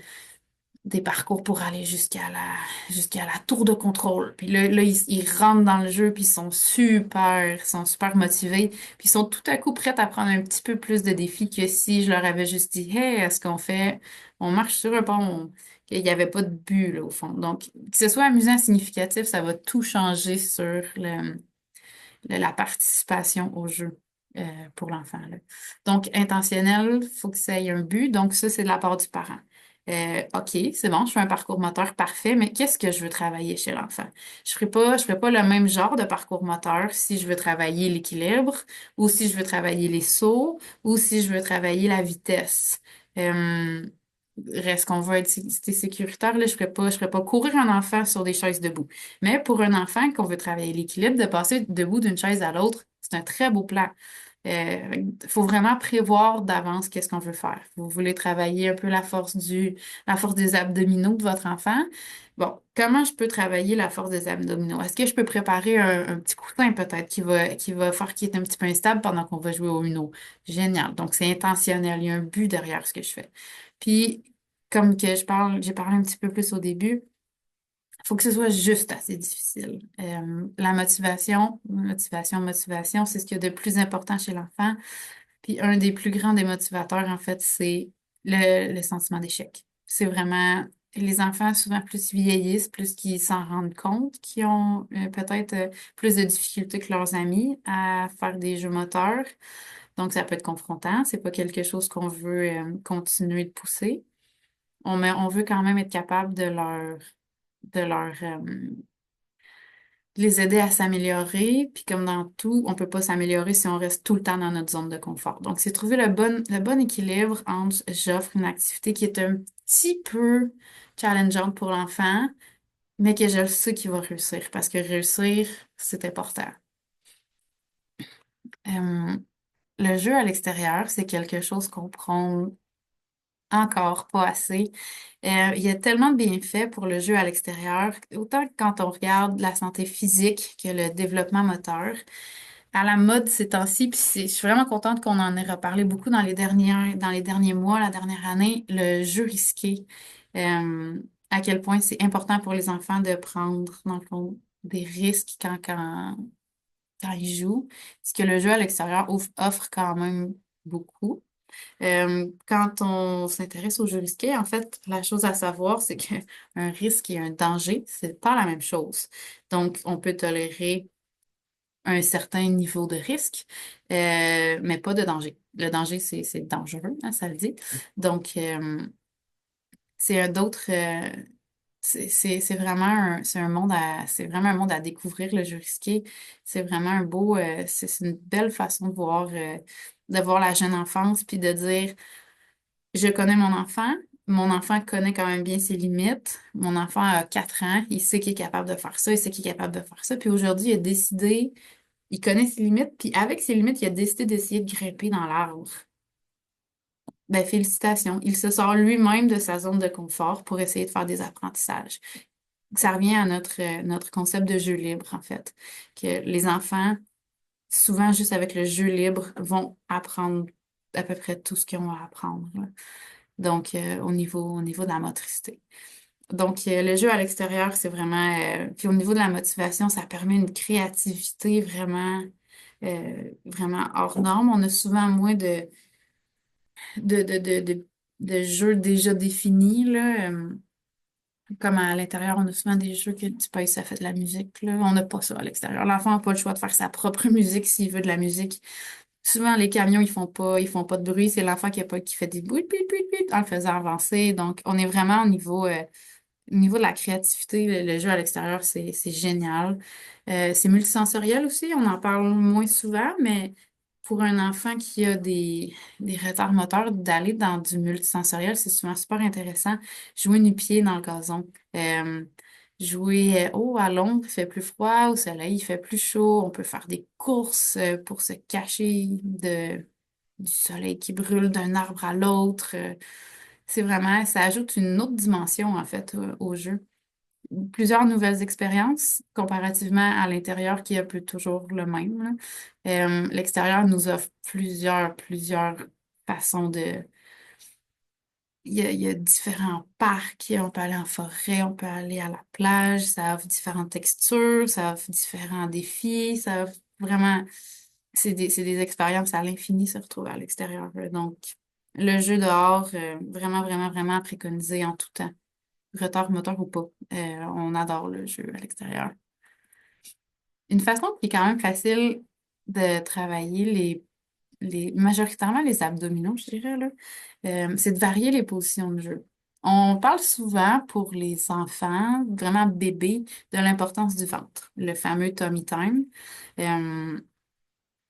parcours pour aller jusqu'à la tour de contrôle. Puis là, ils rentrent dans le jeu, puis ils sont super motivés, puis ils sont tout à coup prêts à prendre un petit peu plus de défis que si je leur avais juste dit, Hey, est-ce qu'on fait, on marche sur un pont, qu'il n'y avait pas de but, là, au fond. Donc, que ce soit amusant, significatif, ça va tout changer sur la participation au jeu. Pour l'enfant, là. Donc, intentionnel, il faut que ça ait un but. Donc, ça, c'est de la part du parent. OK, c'est bon, je fais un parcours moteur parfait, mais qu'est-ce que je veux travailler chez l'enfant? Je ferai pas le même genre de parcours moteur si je veux travailler l'équilibre ou si je veux travailler les sauts ou si je veux travailler la vitesse. Euh, Reste qu'on veut être sécuritaire, là, je ferais pas courir un enfant sur des chaises debout. Mais pour un enfant qu'on veut travailler l'équilibre, de passer debout d'une chaise à l'autre, c'est un très beau plan. Il faut vraiment prévoir d'avance qu'est-ce qu'on veut faire. Vous voulez travailler un peu la force des abdominaux de votre enfant. Bon, comment je peux travailler la force des abdominaux? Est-ce que je peux préparer un petit coussin peut-être qui va faire qu'il est un petit peu instable pendant qu'on va jouer au Uno? Génial. Donc, c'est intentionnel. Il y a un but derrière ce que je fais. Puis, comme que j'ai parlé un petit peu plus au début, il faut que ce soit juste assez difficile. La motivation, c'est ce qu'il y a de plus important chez l'enfant. Puis un des plus grands démotivateurs, en fait, c'est le sentiment d'échec. C'est vraiment les enfants, souvent plus ils vieillissent, plus qu'ils s'en rendent compte qu'ils ont peut-être plus de difficultés que leurs amis à faire des jeux moteurs. Donc, ça peut être confrontant. C'est pas quelque chose qu'on veut continuer de pousser. On veut quand même être capable de leur les aider à s'améliorer. Puis comme dans tout, on peut pas s'améliorer si on reste tout le temps dans notre zone de confort. Donc, c'est trouver le bon équilibre entre j'offre une activité qui est un petit peu challengeante pour l'enfant, mais que je le sais qu'il va réussir parce que réussir, c'est important. Euh, le jeu à l'extérieur, c'est quelque chose qu'on prend encore pas assez. Il y a tellement de bienfaits pour le jeu à l'extérieur, autant quand on regarde la santé physique que le développement moteur. À la mode ces temps-ci, puis je suis vraiment contente qu'on en ait reparlé beaucoup dans les derniers mois, la dernière année, le jeu risqué. À quel point c'est important pour les enfants de prendre, dans le fond, des risques quand ils jouent. Parce que le jeu à l'extérieur offre quand même beaucoup. Quand on s'intéresse aux jeux risqués, en fait, la chose à savoir, c'est qu'un risque et un danger, c'est pas la même chose. Donc, on peut tolérer un certain niveau de risque, mais pas de danger. Le danger, c'est dangereux, hein, ça le dit. Donc, c'est un d'autres, c'est vraiment c'est vraiment un monde à découvrir, le jeu risqué. C'est vraiment un beau, c'est une belle façon de voir la jeune enfance, puis de dire, je connais mon enfant connaît quand même bien ses limites, mon enfant a 4 ans, il sait qu'il est capable de faire ça, il sait qu'il est capable de faire ça, puis aujourd'hui, il a décidé, il connaît ses limites, puis avec ses limites, il a décidé d'essayer de grimper dans l'arbre. Ben, félicitations. Il se sort lui-même de sa zone de confort pour essayer de faire des apprentissages. Ça revient à notre concept de jeu libre, en fait. Que les enfants, souvent, juste avec le jeu libre, vont apprendre à peu près tout ce qu'ils ont à apprendre, là. Donc, au niveau de la motricité. Donc, le jeu à l'extérieur, c'est vraiment... puis au niveau de la motivation, ça permet une créativité vraiment hors norme. On a souvent moins de, de, de, de, de jeux déjà définis, là. Comme à l'intérieur, on a souvent des jeux que tu payes, ça fait de la musique, là. On n'a pas ça à l'extérieur. L'enfant n'a pas le choix de faire sa propre musique s'il veut de la musique. Souvent, les camions, ils font pas de bruit. C'est l'enfant qui fait des bruits, en le faisant avancer. Donc, on est vraiment au niveau de la créativité. Le jeu à l'extérieur, c'est génial. C'est multisensoriel aussi. On en parle moins souvent, mais pour un enfant qui a des retards moteurs, d'aller dans du multisensoriel, c'est souvent super intéressant. Jouer nu-pied dans le gazon. Jouer à l'ombre, il fait plus froid, au soleil, il fait plus chaud. On peut faire des courses pour se cacher du soleil qui brûle d'un arbre à l'autre. C'est vraiment, ça ajoute une autre dimension, en fait, au jeu. Plusieurs nouvelles expériences comparativement à l'intérieur qui est un peu toujours le même, là. L'extérieur nous offre plusieurs façons de... il y a différents parcs, on peut aller en forêt, on peut aller à la plage, ça offre différentes textures, ça offre différents défis, ça offre vraiment... c'est des expériences à l'infini se retrouver à l'extérieur, là. Donc, le jeu dehors, vraiment à préconiser en tout temps. Retard moteur ou pas. On adore le jeu à l'extérieur. Une façon qui est quand même facile de travailler majoritairement les abdominaux, je dirais, là, c'est de varier les positions de jeu. On parle souvent pour les enfants, vraiment bébés, de l'importance du ventre, le fameux tummy time. Euh,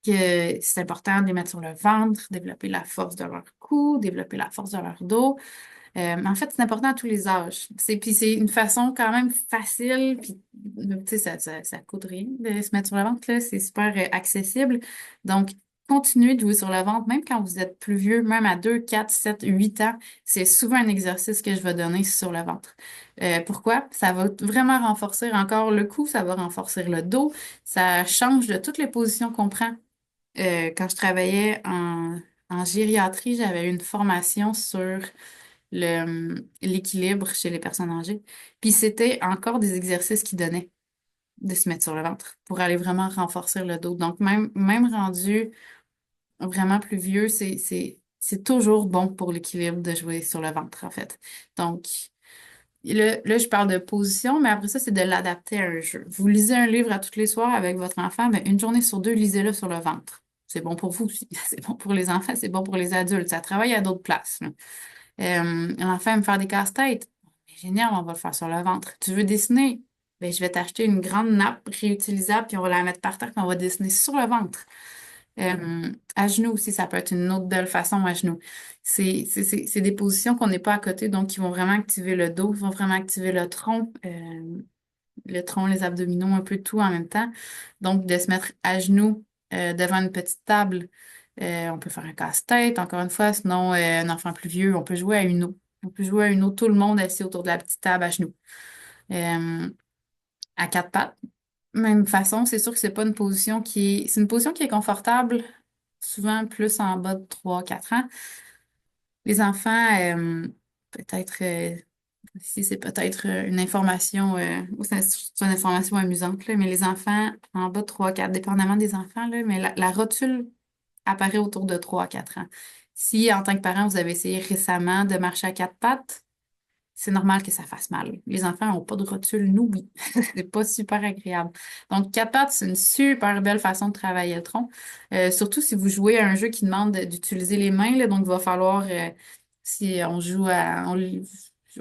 que c'est important de les mettre sur le ventre, développer la force de leur cou, développer la force de leur dos. En fait, c'est important à tous les âges. Puis c'est une façon quand même facile, puis tu sais, ça coûte rien de se mettre sur le ventre, là. C'est super accessible. Donc, continuez de jouer sur le ventre, même quand vous êtes plus vieux, même à 2, 4, 7, 8 ans. C'est souvent un exercice que je vais donner sur le ventre. Pourquoi? Ça va vraiment renforcer encore le cou, ça va renforcer le dos, ça change de toutes les positions qu'on prend. Quand je travaillais en gériatrie, j'avais une formation sur l'équilibre chez les personnes âgées. Puis c'était encore des exercices qui donnaient de se mettre sur le ventre pour aller vraiment renforcer le dos. Donc, même rendu vraiment plus vieux, c'est toujours bon pour l'équilibre de jouer sur le ventre, en fait. Donc, là, je parle de position, mais après ça, c'est de l'adapter à un jeu. Vous lisez un livre à tous les soirs avec votre enfant, mais une journée sur deux, lisez-le sur le ventre. C'est bon pour vous aussi. C'est bon pour les enfants, c'est bon pour les adultes. Ça travaille à d'autres places, là. L'enfant aime faire des casse-têtes. Génial, on va le faire sur le ventre. Tu veux dessiner? Ben, je vais t'acheter une grande nappe réutilisable, puis on va la mettre par terre, puis on va dessiner sur le ventre. À genoux aussi, ça peut être une autre belle façon à genoux. C'est des positions qu'on n'est pas à côté, donc qui vont vraiment activer le dos, qui vont vraiment activer le tronc, les abdominaux, un peu tout en même temps. Donc, de se mettre à genoux devant une petite table, on peut faire un casse-tête, encore une fois, sinon, un enfant plus vieux, on peut jouer à Uno. On peut jouer à Uno, tout le monde assis autour de la petite table à genoux. Euh, à quatre pattes. Même façon, c'est sûr que c'est pas une position c'est une position qui est confortable, souvent plus en bas de 3 4 ans. Les enfants, peut-être, si c'est peut-être une information, ou c'est une information amusante, là, mais les enfants en bas de 3 4 dépendamment des enfants, là, mais la rotule apparaît autour de 3 4 ans. Si, en tant que parent, vous avez essayé récemment de marcher à quatre pattes, c'est normal que ça fasse mal. Les enfants n'ont pas de rotule, nous, oui. C'est pas super agréable. Donc, quatre pattes, c'est une super belle façon de travailler le tronc. Surtout si vous jouez à un jeu qui demande d'utiliser les mains, là, donc il va falloir, si on joue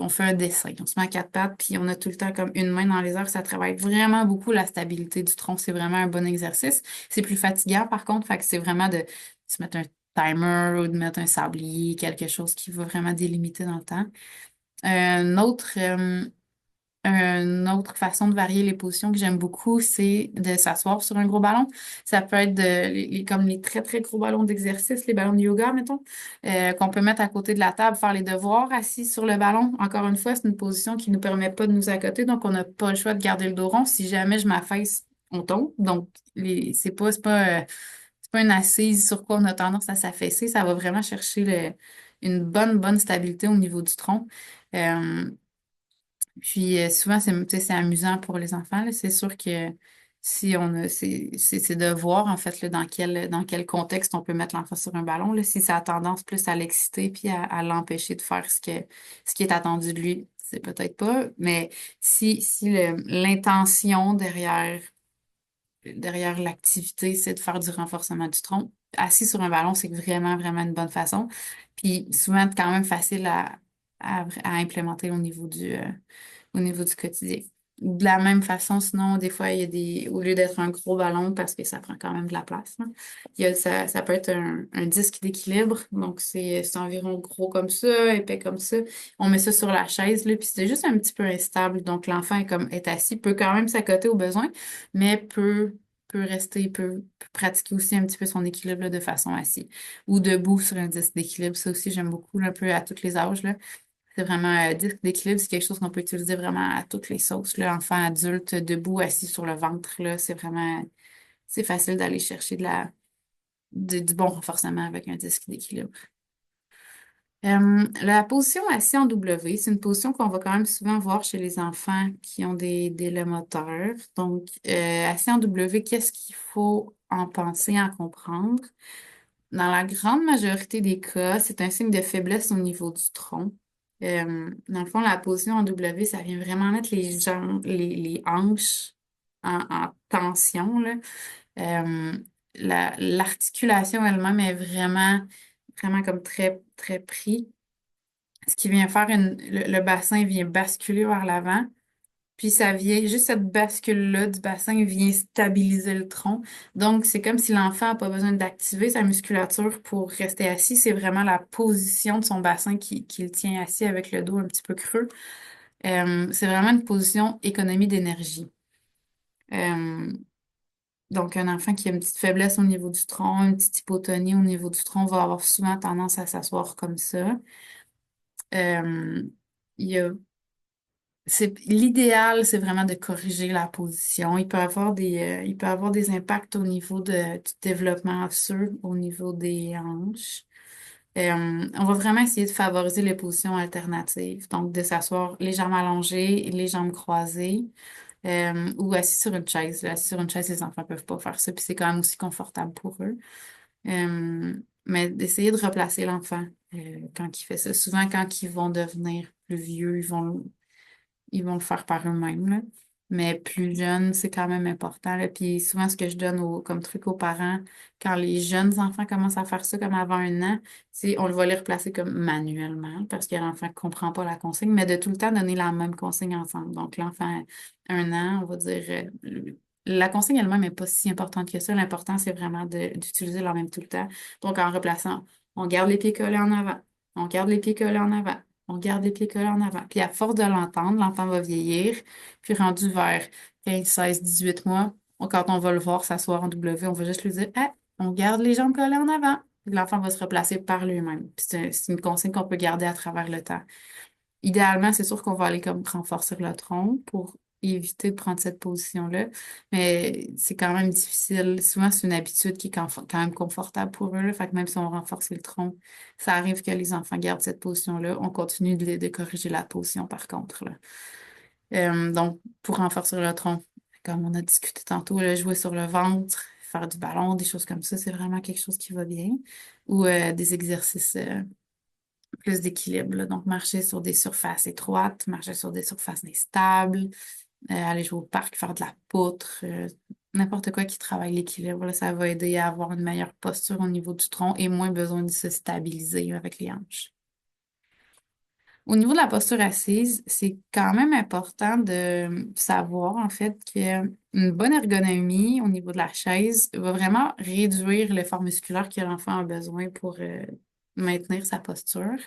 on fait un dessin, on se met à quatre pattes, puis on a tout le temps comme une main dans les airs, ça travaille vraiment beaucoup la stabilité du tronc. C'est vraiment un bon exercice. C'est plus fatigant, par contre, fait que c'est vraiment de se mettre un timer ou de mettre un sablier, quelque chose qui va vraiment délimiter dans le temps. Un autre, une autre façon de varier les positions que j'aime beaucoup, c'est de s'asseoir sur un gros ballon. Ça peut être comme les très gros ballons d'exercice, les ballons de yoga, mettons, qu'on peut mettre à côté de la table, faire les devoirs assis sur le ballon. Encore une fois, c'est une position qui ne nous permet pas de nous accoter, donc on n'a pas le choix de garder le dos rond. Si jamais je m'affaisse, on tombe. Donc, c'est pas une assise sur quoi on a tendance à s'affaisser. Ça va vraiment chercher une bonne stabilité au niveau du tronc. Euh, puis souvent, tu sais, c'est amusant pour les enfants, là. C'est sûr que si on a, c'est de voir en fait là, dans quel contexte on peut mettre l'enfant sur un ballon, là, si ça a tendance plus à l'exciter puis à l'empêcher de faire ce qui est attendu de lui, c'est peut-être pas. Mais si l'intention derrière l'activité, c'est de faire du renforcement du tronc, assis sur un ballon, c'est vraiment une bonne façon. Puis souvent, quand même facile à implémenter au niveau du quotidien. De la même façon, sinon, des fois, il y a au lieu d'être un gros ballon, parce que ça prend quand même de la place, hein, ça peut être un disque d'équilibre. Donc, c'est environ gros comme ça, épais comme ça. On met ça sur la chaise, là, puis c'est juste un petit peu instable. Donc, l'enfant est assis, peut quand même s'accoter au besoin, mais peut pratiquer aussi un petit peu son équilibre là, de façon assise ou debout sur un disque d'équilibre. Ça aussi, j'aime beaucoup, là, un peu à tous les âges, là. C'est vraiment, disque d'équilibre, c'est quelque chose qu'on peut utiliser vraiment à toutes les sauces, là. Enfant, adulte, debout, assis sur le ventre, là. C'est facile d'aller chercher du bon renforcement avec un disque d'équilibre. La position assis en W, c'est une position qu'on va quand même souvent voir chez les enfants qui ont des lomoteurs. Donc, assis en W, qu'est-ce qu'il faut en penser, en comprendre? Dans la grande majorité des cas, c'est un signe de faiblesse au niveau du tronc. Dans le fond, la position en W, ça vient vraiment mettre les jambes, les hanches en tension, là. Euh, l'articulation elle-même est vraiment comme très, très pris. Ce qui vient faire le bassin vient basculer vers l'avant. Puis ça vient, juste cette bascule-là du bassin vient stabiliser le tronc. Donc, c'est comme si l'enfant n'a pas besoin d'activer sa musculature pour rester assis. C'est vraiment la position de son bassin qui le tient assis avec le dos un petit peu creux. C'est vraiment une position économie d'énergie. Euh, donc, un enfant qui a une petite faiblesse au niveau du tronc, une petite hypotonie au niveau du tronc va avoir souvent tendance à s'asseoir comme ça. Euh, il y a l'idéal, c'est vraiment de corriger la position. Il peut avoir des impacts au niveau du développement osseux, au niveau des hanches. On va vraiment essayer de favoriser les positions alternatives. Donc, de s'asseoir les jambes allongées, les jambes croisées, ou assis sur une chaise. Là, assis sur une chaise, les enfants peuvent pas faire ça, puis c'est quand même aussi confortable pour eux. Mais d'essayer de replacer l'enfant quand il fait ça. Souvent, quand ils vont devenir plus vieux, ils vont le faire par eux-mêmes, là. Mais plus jeune, c'est quand même important, là. Puis souvent, ce que je donne comme truc aux parents, quand les jeunes enfants commencent à faire ça comme avant 1 an, c'est on le va les replacer comme manuellement parce que l'enfant ne comprend pas la consigne, mais de tout le temps donner la même consigne ensemble. Donc, l'enfant, 1 an, on va dire, la consigne elle-même n'est pas si importante que ça. L'important, c'est vraiment d'utiliser la même tout le temps. Donc, en replaçant, on garde les pieds collés en avant, on garde les pieds collés en avant. On garde les pieds collés en avant. Puis à force de l'entendre, l'enfant va vieillir. Puis rendu vers 15, 16, 18 mois, quand on va le voir s'asseoir en W, on va juste lui dire, ah, on garde les jambes collées en avant. Puis l'enfant va se replacer par lui-même. Puis c'est une consigne qu'on peut garder à travers le temps. Idéalement, c'est sûr qu'on va aller comme renforcer le tronc pour éviter de prendre cette position-là. Mais c'est quand même difficile. Souvent, c'est une habitude qui est quand même confortable pour eux, là. Fait que même si on renforce le tronc, ça arrive que les enfants gardent cette position-là. On continue de corriger la position, par contre, là. Donc, pour renforcer le tronc, comme on a discuté tantôt, là, jouer sur le ventre, faire du ballon, des choses comme ça, c'est vraiment quelque chose qui va bien. Ou des exercices plus d'équilibre, là. Donc, marcher sur des surfaces étroites, marcher sur des surfaces instables, aller jouer au parc, faire de la poutre, n'importe quoi qui travaille l'équilibre, là, ça va aider à avoir une meilleure posture au niveau du tronc et moins besoin de se stabiliser avec les hanches. Au niveau de la posture assise, c'est quand même important de savoir en fait qu'une bonne ergonomie au niveau de la chaise va vraiment réduire l'effort musculaire que l'enfant a besoin pour maintenir sa posture.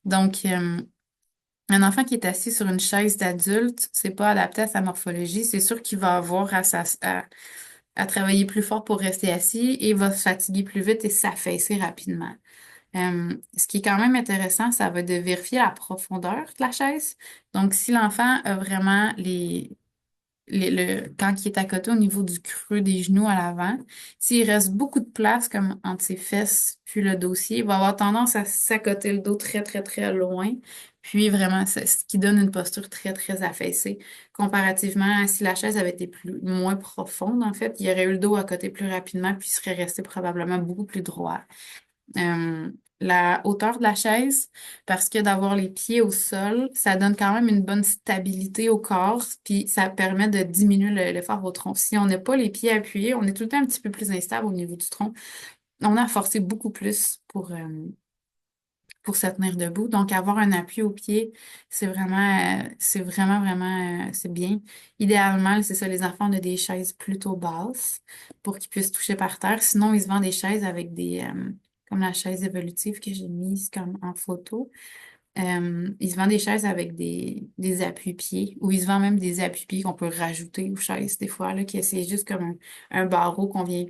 Donc, un enfant qui est assis sur une chaise d'adulte, c'est pas adapté à sa morphologie. C'est sûr qu'il va avoir à travailler plus fort pour rester assis et va se fatiguer plus vite et s'affaisser rapidement. Ce qui est quand même intéressant, ça va être de vérifier la profondeur de la chaise. Donc, si l'enfant a vraiment quand il est à côté au niveau du creux des genoux à l'avant, s'il reste beaucoup de place comme entre ses fesses puis le dossier, il va avoir tendance à s'accoter le dos très, très, très loin. Puis vraiment, c'est ce qui donne une posture très, très affaissée. Comparativement à si la chaise avait été moins profonde, en fait, il aurait eu le dos à côté plus rapidement puis il serait resté probablement beaucoup plus droit. euh, la hauteur de la chaise, parce que d'avoir les pieds au sol, ça donne quand même une bonne stabilité au corps, puis ça permet de diminuer l'effort au tronc. Si on n'a pas les pieds appuyés, on est tout le temps un petit peu plus instable au niveau du tronc. On a à forcer beaucoup plus pour se tenir debout. Donc, avoir un appui au pied, c'est bien. Idéalement, c'est ça, les enfants ont des chaises plutôt basses pour qu'ils puissent toucher par terre. Sinon, ils se vendent des chaises avec comme la chaise évolutive que j'ai mise comme en photo. Il se vend des chaises avec des appuis-pieds ou il se vend même des appuis-pieds qu'on peut rajouter aux chaises des fois, là, qui c'est juste comme un barreau qu'on vient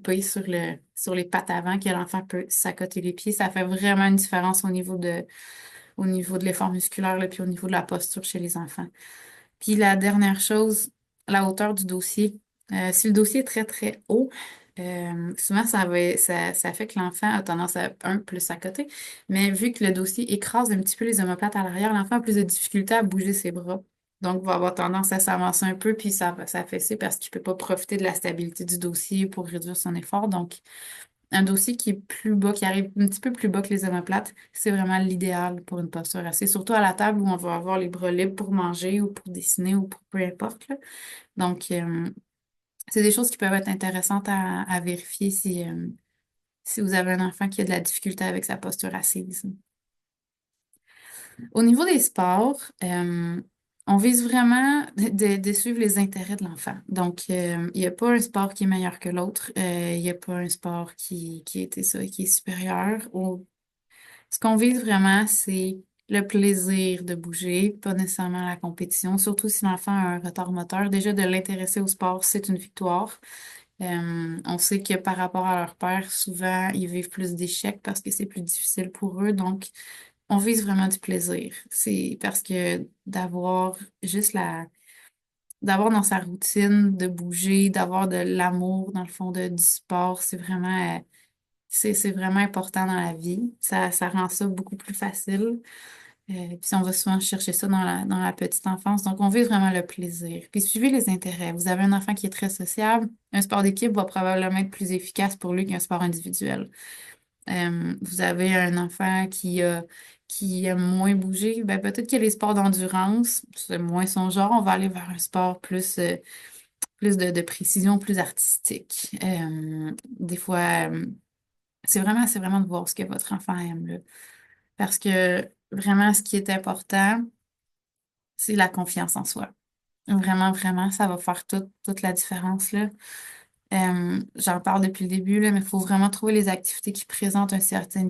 plier sur les pattes avant que l'enfant peut s'accoter les pieds. Ça fait vraiment une différence au niveau de l'effort musculaire, là, puis au niveau de la posture chez les enfants. Puis la dernière chose, la hauteur du dossier. Si le dossier est très, très haut, souvent ça fait que l'enfant a tendance à, un, plus à côté, mais vu que le dossier écrase un petit peu les omoplates à l'arrière, l'enfant a plus de difficulté à bouger ses bras. Donc, va avoir tendance à s'avancer un peu, puis ça va s'affaisser parce qu'il ne peut pas profiter de la stabilité du dossier pour réduire son effort. Donc, un dossier qui est plus bas, qui arrive un petit peu plus bas que les omoplates, c'est vraiment l'idéal pour une posture assise, surtout à la table où on va avoir les bras libres pour manger ou pour dessiner ou pour peu importe, là. Donc, c'est des choses qui peuvent être intéressantes à vérifier si vous avez un enfant qui a de la difficulté avec sa posture assise. Au niveau des sports, on vise vraiment de suivre les intérêts de l'enfant. Donc, il n'y a pas un sport qui est meilleur que l'autre. Il n'y a pas un sport qui était ça, qui est supérieur. Ce qu'on vise vraiment, c'est le plaisir de bouger, pas nécessairement la compétition. Surtout si l'enfant a un retard moteur. Déjà, de l'intéresser au sport, c'est une victoire. On sait que par rapport à leur père, souvent, ils vivent plus d'échecs parce que c'est plus difficile pour eux. Donc, on vise vraiment du plaisir. C'est parce que juste d'avoir dans sa routine, de bouger, d'avoir de l'amour dans le fond du sport, c'est vraiment important dans la vie. Ça rend ça beaucoup plus facile. Puis on va souvent chercher ça dans la petite enfance. Donc, on vise vraiment le plaisir. Puis suivez les intérêts. Vous avez un enfant qui est très sociable, un sport d'équipe va probablement être plus efficace pour lui qu'un sport individuel. Vous avez un enfant qui aime moins bouger, ben peut-être que les sports d'endurance, c'est moins son genre, on va aller vers un sport plus de précision, plus artistique. Des fois, c'est vraiment de voir ce que votre enfant aime, là. Parce que vraiment, ce qui est important, c'est la confiance en soi. Vraiment, vraiment, ça va faire toute la différence, là. J'en parle depuis le début, là, mais il faut vraiment trouver les activités qui présentent un certain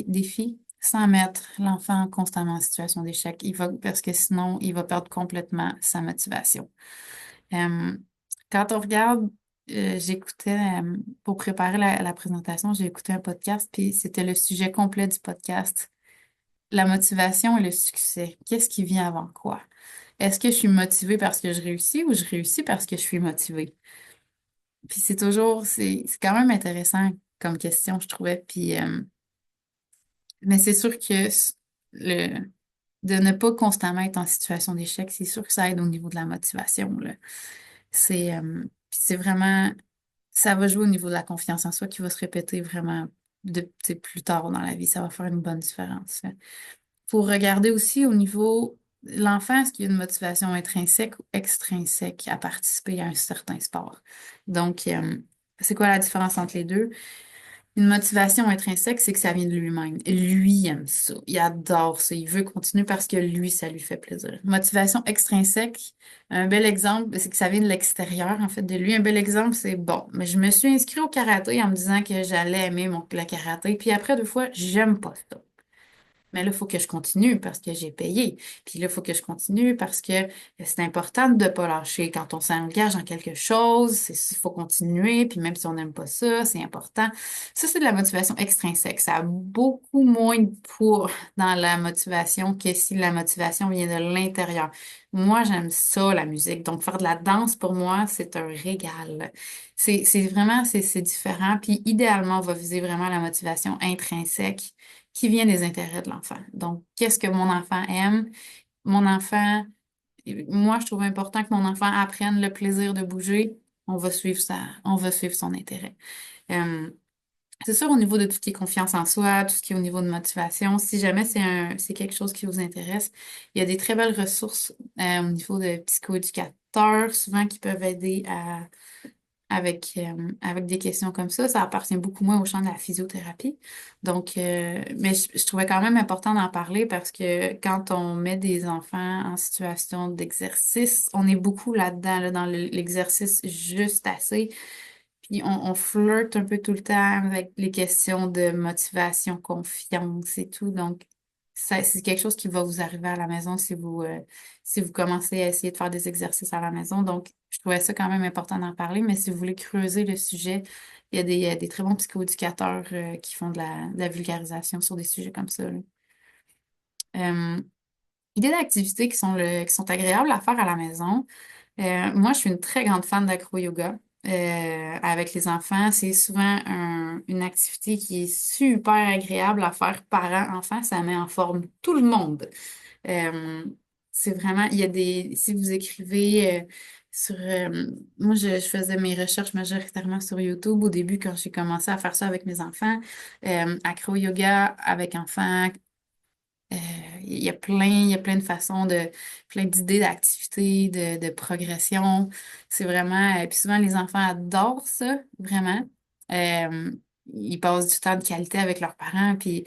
défi sans mettre l'enfant constamment en situation d'échec. Parce que sinon, il va perdre complètement sa motivation. Euh, Quand on regarde, j'écoutais, pour préparer la présentation, j'ai écouté un podcast, puis c'était le sujet complet du podcast. La motivation et le succès. Qu'est-ce qui vient avant quoi? Est-ce que je suis motivée parce que je réussis ou je réussis parce que je suis motivée? Puis c'est quand même intéressant comme question, je trouvais. Puis, mais c'est sûr que le, de ne pas constamment être en situation d'échec, c'est sûr que ça aide au niveau de la motivation, là. C'est vraiment, ça va jouer au niveau de la confiance en soi qui va se répéter vraiment tu sais, plus tard dans la vie. Ça va faire une bonne différence. Faut regarder aussi au niveau l'enfant, est-ce qu'il y a une motivation intrinsèque ou extrinsèque à participer à un certain sport? Donc, c'est quoi la différence entre les deux? Une motivation intrinsèque, c'est que ça vient de lui-même. Lui il aime ça. Il adore ça. Il veut continuer parce que lui, ça lui fait plaisir. Motivation extrinsèque, un bel exemple, c'est que ça vient de l'extérieur, en fait, de lui. Un bel exemple, c'est bon, mais je me suis inscrite au karaté en me disant que j'allais aimer le karaté. Puis après 2 fois, j'aime pas ça. Mais là, il faut que je continue parce que j'ai payé. Puis là, il faut que je continue parce que c'est important de ne pas lâcher. Quand on s'engage dans quelque chose, il faut continuer. Puis même si on n'aime pas ça, c'est important. Ça, c'est de la motivation extrinsèque. Ça a beaucoup moins de poids dans la motivation que si la motivation vient de l'intérieur. Moi, j'aime ça, la musique. Donc, faire de la danse, pour moi, c'est un régal. C'est vraiment, c'est différent. Puis idéalement, on va viser vraiment la motivation intrinsèque qui vient des intérêts de l'enfant. Donc, qu'est-ce que mon enfant aime? Mon enfant, moi, je trouve important que mon enfant apprenne le plaisir de bouger. On va suivre son intérêt. Euh, c'est sûr, au niveau de tout ce qui est confiance en soi, tout ce qui est au niveau de motivation, si jamais c'est quelque chose qui vous intéresse, il y a des très belles ressources au niveau de psychoéducateurs, souvent qui peuvent aider avec des questions comme ça appartient beaucoup moins au champ de la physiothérapie. Donc, mais je trouvais quand même important d'en parler parce que quand on met des enfants en situation d'exercice, on est beaucoup là-dedans, là, dans l'exercice juste assez. Puis on flirte un peu tout le temps avec les questions de motivation, confiance et tout. Donc, c'est quelque chose qui va vous arriver à la maison si vous commencez à essayer de faire des exercices à la maison. Donc, je trouvais ça quand même important d'en parler, mais si vous voulez creuser le sujet, il y a des très bons psychoéducateurs qui font de la vulgarisation sur des sujets comme ça, là. Euh, Idées d'activités qui sont agréables à faire à la maison. Moi, je suis une très grande fan d'acro-yoga. Avec les enfants, c'est souvent une activité qui est super agréable à faire parents-enfants. Ça met en forme tout le monde. Euh, c'est vraiment, il y a des, si vous écrivez moi, je faisais mes recherches majoritairement sur YouTube au début quand j'ai commencé à faire ça avec mes enfants. Acro-yoga avec enfants, euh, il y a plein de façons plein d'idées d'activités, de progression. C'est vraiment, puis souvent les enfants adorent ça, vraiment. Euh, Ils passent du temps de qualité avec leurs parents, puis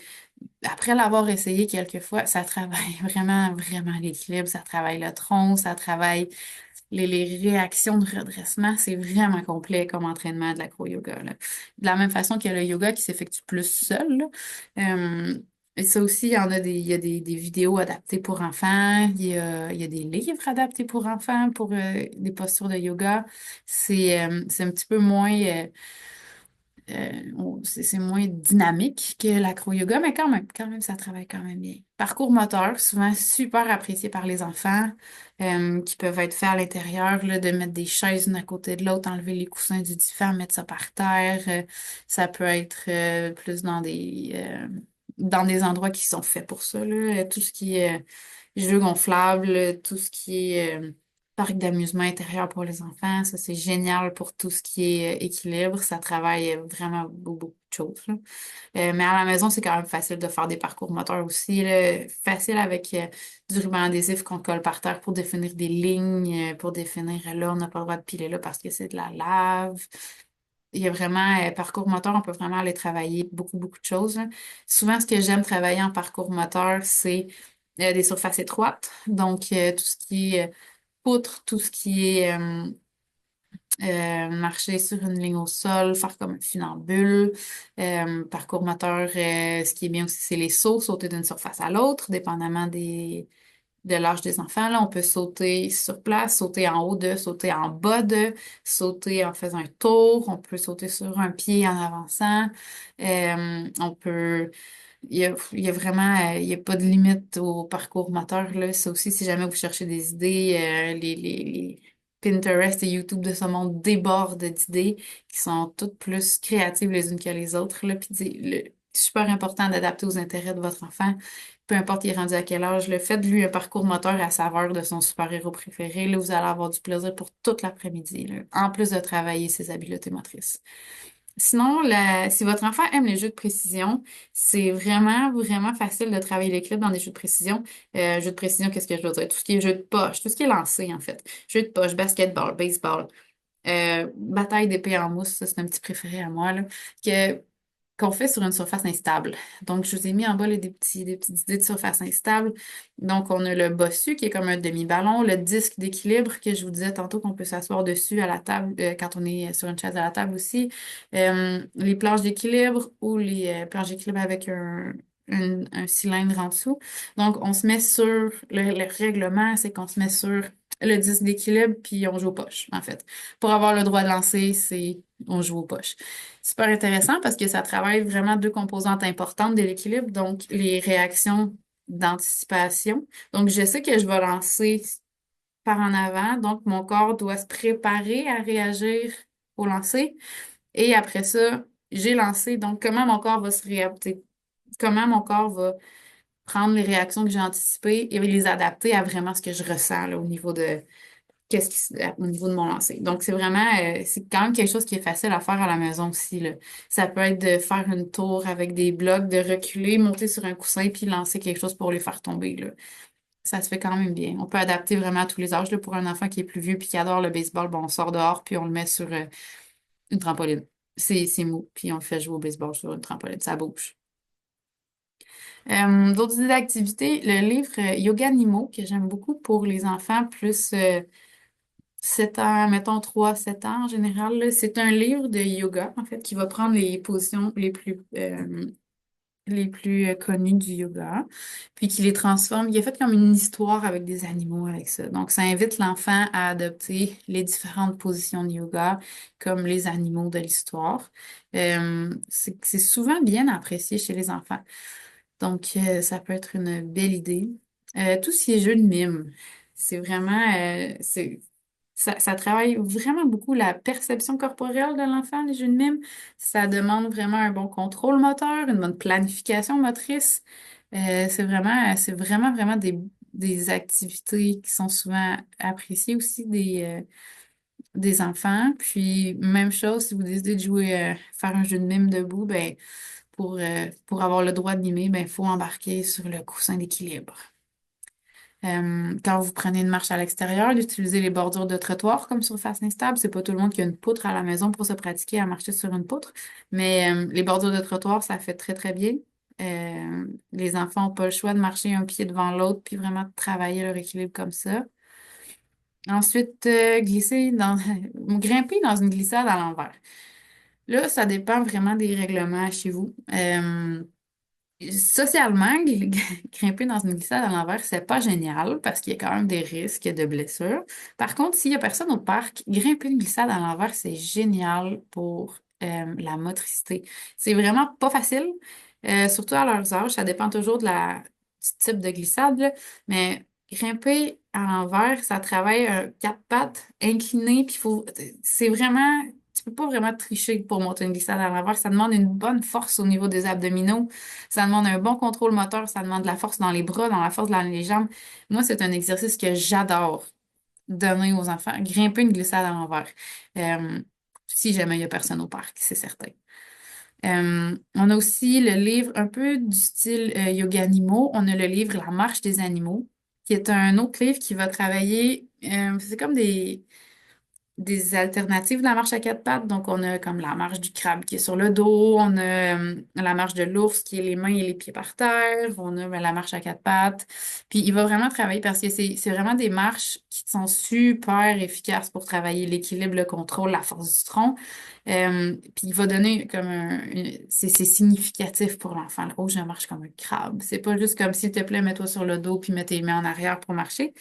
après l'avoir essayé quelques fois, ça travaille vraiment, vraiment l'équilibre, ça travaille le tronc, ça travaille les réactions de redressement. C'est vraiment complet comme entraînement de l'acro-yoga, là. De la même façon que le yoga qui s'effectue plus seul, là. Et ça aussi, il y a des vidéos adaptées pour enfants, il y a des livres adaptés pour enfants pour des postures de yoga. C'est un petit peu moins, c'est moins dynamique que l'acro-yoga, mais quand même, ça travaille quand même bien. Parcours moteur, souvent super apprécié par les enfants, qui peuvent être faits à l'intérieur, là, de mettre des chaises une à côté de l'autre, enlever les coussins du divan, mettre ça par terre. Ça peut être plus dans des endroits qui sont faits pour ça, là. Tout ce qui est jeux gonflables, tout ce qui est parc d'amusement intérieur pour les enfants, ça c'est génial pour tout ce qui est équilibre. Ça travaille vraiment beaucoup de choses, là. Mais à la maison, c'est quand même facile de faire des parcours moteurs aussi, là. Facile avec du ruban adhésif qu'on colle par terre pour définir des lignes, pour définir là, on n'a pas le droit de piler là parce que c'est de la lave. Il y a vraiment, parcours moteur, on peut vraiment aller travailler beaucoup de choses, là. Souvent, ce que j'aime travailler en parcours moteur, c'est des surfaces étroites. Donc, tout ce qui est poutre, tout ce qui est marcher sur une ligne au sol, faire comme un funambule. Parcours moteur, ce qui est bien aussi, c'est les sauts, sauter d'une surface à l'autre, dépendamment de l'âge des enfants. Là, on peut sauter sur place, sauter en haut de, sauter en bas de, sauter en faisant un tour. On peut sauter sur un pied en avançant. On peut il y a vraiment, il y a pas de limite au parcours moteur, là. Ça aussi, si jamais vous cherchez des idées, les Pinterest et YouTube de ce monde débordent d'idées qui sont toutes plus créatives les unes que les autres, là. Puis super important d'adapter aux intérêts de votre enfant. Peu importe il est rendu à quel âge, le fait de lui un parcours moteur à la saveur de son super-héros préféré, là, vous allez avoir du plaisir pour toute l'après-midi, là, en plus de travailler ses habiletés motrices. Sinon, si votre enfant aime les jeux de précision, c'est vraiment facile de travailler l'équilibre dans des jeux de précision. Jeux de précision, qu'est-ce que je veux dire? Tout ce qui est jeu de poche, tout ce qui est lancé, en fait. Jeux de poche, basketball, baseball, bataille d'épée en mousse, ça, c'est un petit préféré à moi, là, que, qu'on fait sur une surface instable. Donc, je vous ai mis en bas là, des petites idées de surface instable. Donc, on a le bossu qui est comme un demi-ballon, le disque d'équilibre que je vous disais tantôt qu'on peut s'asseoir dessus à la table quand on est sur une chaise à la table aussi. Les planches d'équilibre ou les planches d'équilibre avec un cylindre en dessous. Donc, on se met sur, le règlement, c'est qu'on se met sur le disque d'équilibre, puis on joue aux poches, en fait. Pour avoir le droit de lancer, c'est on joue aux poches. Super intéressant parce que ça travaille vraiment deux composantes importantes de l'équilibre, donc les réactions d'anticipation. Donc, je sais que je vais lancer par en avant, donc mon corps doit se préparer à réagir au lancer. Et après ça, j'ai lancé, donc comment mon corps va se réadapter, comment mon corps va prendre les réactions que j'ai anticipées et les adapter à vraiment ce que je ressens là, au niveau de au niveau de mon lancer. Donc, c'est vraiment, c'est quand même quelque chose qui est facile à faire à la maison aussi, là. Ça peut être de faire une tour avec des blocs, de reculer, monter sur un coussin, puis lancer quelque chose pour les faire tomber, là. Ça se fait quand même bien. On peut adapter vraiment à tous les âges, là. Pour un enfant qui est plus vieux puis qui adore le baseball, bon, on sort dehors, puis on le met sur une trampoline. C'est mou, puis on le fait jouer au baseball sur une trampoline. Ça bouge. D'autres idées d'activités, le livre Yoga Nimo, que j'aime beaucoup pour les enfants plus 7 ans, mettons 3 7 ans en général, là. C'est un livre de yoga, en fait, qui va prendre les positions les plus les plus connus du yoga, puis qui les transforme. Il a fait comme une histoire avec des animaux avec ça. Donc, ça invite l'enfant à adopter les différentes positions de yoga comme les animaux de l'histoire. C'est souvent bien apprécié chez les enfants. Donc, ça peut être une belle idée. Tout ce qui est jeu de mime, c'est vraiment, ça travaille vraiment beaucoup la perception corporelle de l'enfant, les jeux de mime. Ça demande vraiment un bon contrôle moteur, une bonne planification motrice. Vraiment des activités qui sont souvent appréciées aussi des enfants. Puis, même chose, si vous décidez de jouer, faire un jeu de mime debout, ben, pour avoir le droit de mimer, ben, il faut embarquer sur le coussin d'équilibre. Quand vous prenez une marche à l'extérieur, d'utiliser les bordures de trottoir comme surface instable. C'est pas tout le monde qui a une poutre à la maison pour se pratiquer à marcher sur une poutre, mais les bordures de trottoir, ça fait très, très bien. Les enfants n'ont pas le choix de marcher un pied devant l'autre puis vraiment de travailler leur équilibre comme ça. Ensuite, grimper dans une glissade à l'envers. Là, ça dépend vraiment des règlements chez vous. Socialement, grimper dans une glissade à l'envers, c'est pas génial parce qu'il y a quand même des risques de blessures. Par contre, s'il y a personne au parc, grimper une glissade à l'envers, c'est génial pour la motricité. C'est vraiment pas facile, surtout à leurs âges. Ça dépend toujours du type de glissade, là. Mais grimper à l'envers, ça travaille quatre pattes inclinées, puis c'est vraiment, tu peux pas vraiment tricher pour monter une glissade à l'envers. Ça demande une bonne force au niveau des abdominaux. Ça demande un bon contrôle moteur, ça demande de la force dans les bras, dans la force dans les jambes. Moi, c'est un exercice que j'adore donner aux enfants. Grimper une glissade à l'envers. Euh, Si jamais il n'y a personne au parc, c'est certain. On a aussi le livre un peu du style Yoga Animaux. On a le livre La marche des animaux, qui est un autre livre qui va travailler. C'est comme des alternatives de la marche à quatre pattes. Donc, on a comme la marche du crabe qui est sur le dos, on a la marche de l'ours qui est les mains et les pieds par terre, on a la marche à quatre pattes. Puis, il va vraiment travailler parce que c'est vraiment des marches qui sont super efficaces pour travailler l'équilibre, le contrôle, la force du tronc. Puis, il va donner comme c'est significatif pour l'enfant. Oh, je marche comme un crabe. C'est pas juste comme s'il te plaît, mets-toi sur le dos puis mets tes mains en arrière pour marcher.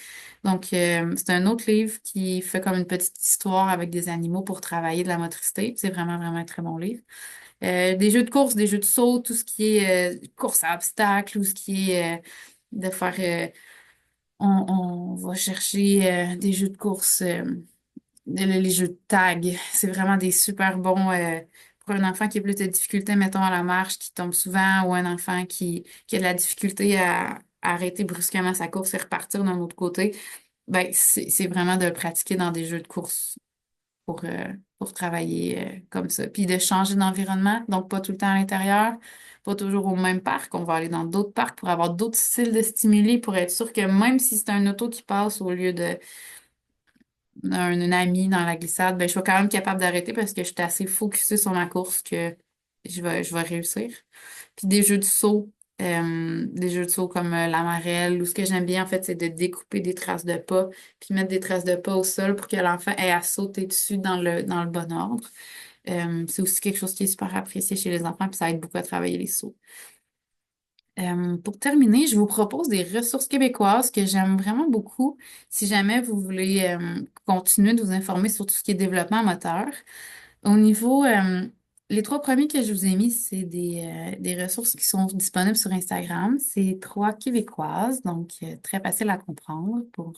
Donc, c'est un autre livre qui fait comme une petite histoire avec des animaux pour travailler de la motricité. C'est vraiment, vraiment un très bon livre. Des jeux de course, des jeux de saut, tout ce qui est course à obstacles ou ce qui est de faire... on va chercher des jeux de course, les jeux de tag. C'est vraiment des super bons pour un enfant qui a plus de difficultés, mettons, à la marche, qui tombe souvent, ou un enfant qui a de la difficulté à arrêter brusquement sa course et repartir d'un autre côté. Ben, c'est vraiment de le pratiquer dans des jeux de course pour travailler comme ça. Puis de changer d'environnement, donc pas tout le temps à l'intérieur, pas toujours au même parc. On va aller dans d'autres parcs pour avoir d'autres styles de stimuli pour être sûr que même si c'est un auto qui passe au lieu d'un ami dans la glissade, ben, je suis quand même capable d'arrêter parce que je suis assez focusée sur ma course que je vais réussir. Puis des jeux de saut comme la marelle, ou ce que j'aime bien, en fait, c'est de découper des traces de pas, puis mettre des traces de pas au sol pour que l'enfant ait à sauter dessus dans le bon ordre. C'est aussi quelque chose qui est super apprécié chez les enfants, puis ça aide beaucoup à travailler les sauts. Pour terminer, je vous propose des ressources québécoises que j'aime vraiment beaucoup si jamais vous voulez continuer de vous informer sur tout ce qui est développement moteur. Au niveau, les trois premiers que je vous ai mis, c'est des ressources qui sont disponibles sur Instagram. C'est trois québécoises, donc très facile à comprendre pour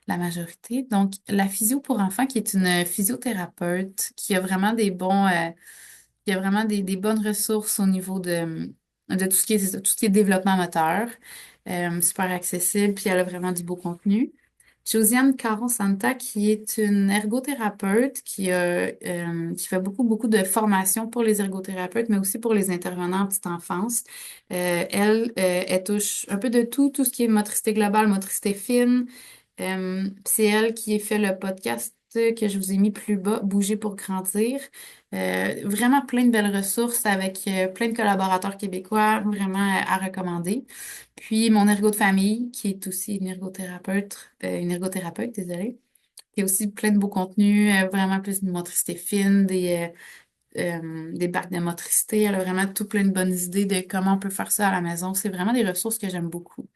la majorité. Donc, la physio pour enfants, qui est une physiothérapeute qui a vraiment qui a vraiment des bonnes ressources au niveau de tout ce qui est développement moteur. Super accessible, puis elle a vraiment du beau contenu. Josiane Caron-Santa, qui est une ergothérapeute qui fait beaucoup, beaucoup de formations pour les ergothérapeutes, mais aussi pour les intervenants en petite enfance. Elle touche un peu de tout, tout ce qui est motricité globale, motricité fine. C'est elle qui a fait le podcast que je vous ai mis plus bas, Bouger pour grandir. Vraiment plein de belles ressources avec plein de collaborateurs québécois, vraiment à recommander. Puis mon ergo de famille, qui est aussi une ergothérapeute, désolée, qui a aussi plein de beaux contenus, vraiment plus de motricité fine, des bacs de motricité. Elle a vraiment tout plein de bonnes idées de comment on peut faire ça à la maison. C'est vraiment des ressources que j'aime beaucoup.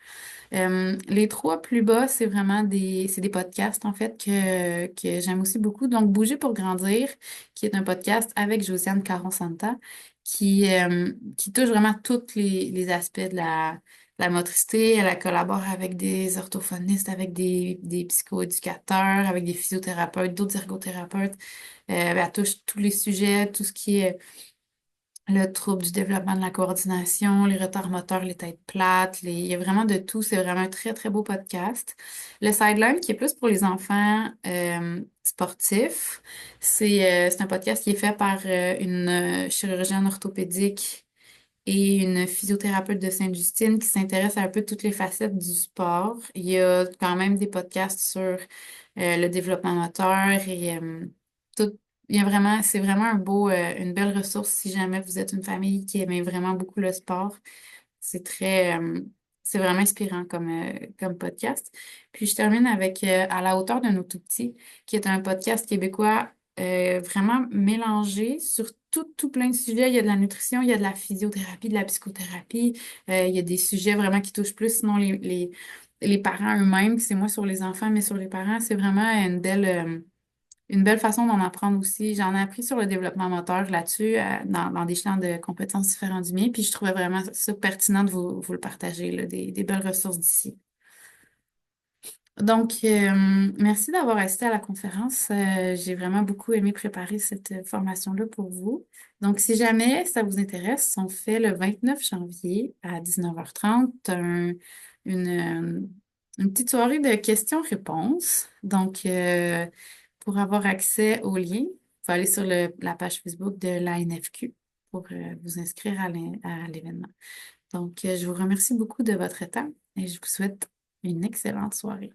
Les trois plus bas, c'est des podcasts en fait que j'aime aussi beaucoup. Donc, Bouger pour grandir, qui est un podcast avec Josiane Caron-Santa, qui touche vraiment tous les aspects de la motricité. Elle collabore avec des orthophonistes, avec des psychoéducateurs, avec des physiothérapeutes, d'autres ergothérapeutes. Elle touche tous les sujets, tout ce qui est le trouble du développement de la coordination, les retards moteurs, les têtes plates, il y a vraiment de tout. C'est vraiment un très, très beau podcast. Le Sideline, qui est plus pour les enfants sportifs, c'est un podcast qui est fait par une chirurgienne orthopédique et une physiothérapeute de Sainte-Justine qui s'intéresse à un peu toutes les facettes du sport. Il y a quand même des podcasts sur le développement moteur et tout. Il y a vraiment, c'est vraiment une belle ressource si jamais vous êtes une famille qui aimait vraiment beaucoup le sport. C'est c'est vraiment inspirant comme podcast. Puis je termine avec À la hauteur de nos tout-petits, qui est un podcast québécois vraiment mélangé sur tout plein de sujets. Il y a de la nutrition, il y a de la physiothérapie, de la psychothérapie. Il y a des sujets vraiment qui touchent plus, sinon les parents eux-mêmes. C'est moins sur les enfants, mais sur les parents, c'est vraiment une belle façon d'en apprendre aussi. J'en ai appris sur le développement moteur là-dessus, dans des champs de compétences différents du mien, puis je trouvais vraiment ça pertinent de vous le partager, là, des belles ressources d'ici. Donc, merci d'avoir assisté à la conférence. J'ai vraiment beaucoup aimé préparer cette formation-là pour vous. Donc, si jamais ça vous intéresse, on fait le 29 janvier à 19h30 une, euh, une petite soirée de questions-réponses. Donc, pour avoir accès au lien, vous pouvez aller sur la page Facebook de l'ANFQ pour vous inscrire à l'événement. Donc, je vous remercie beaucoup de votre temps et je vous souhaite une excellente soirée.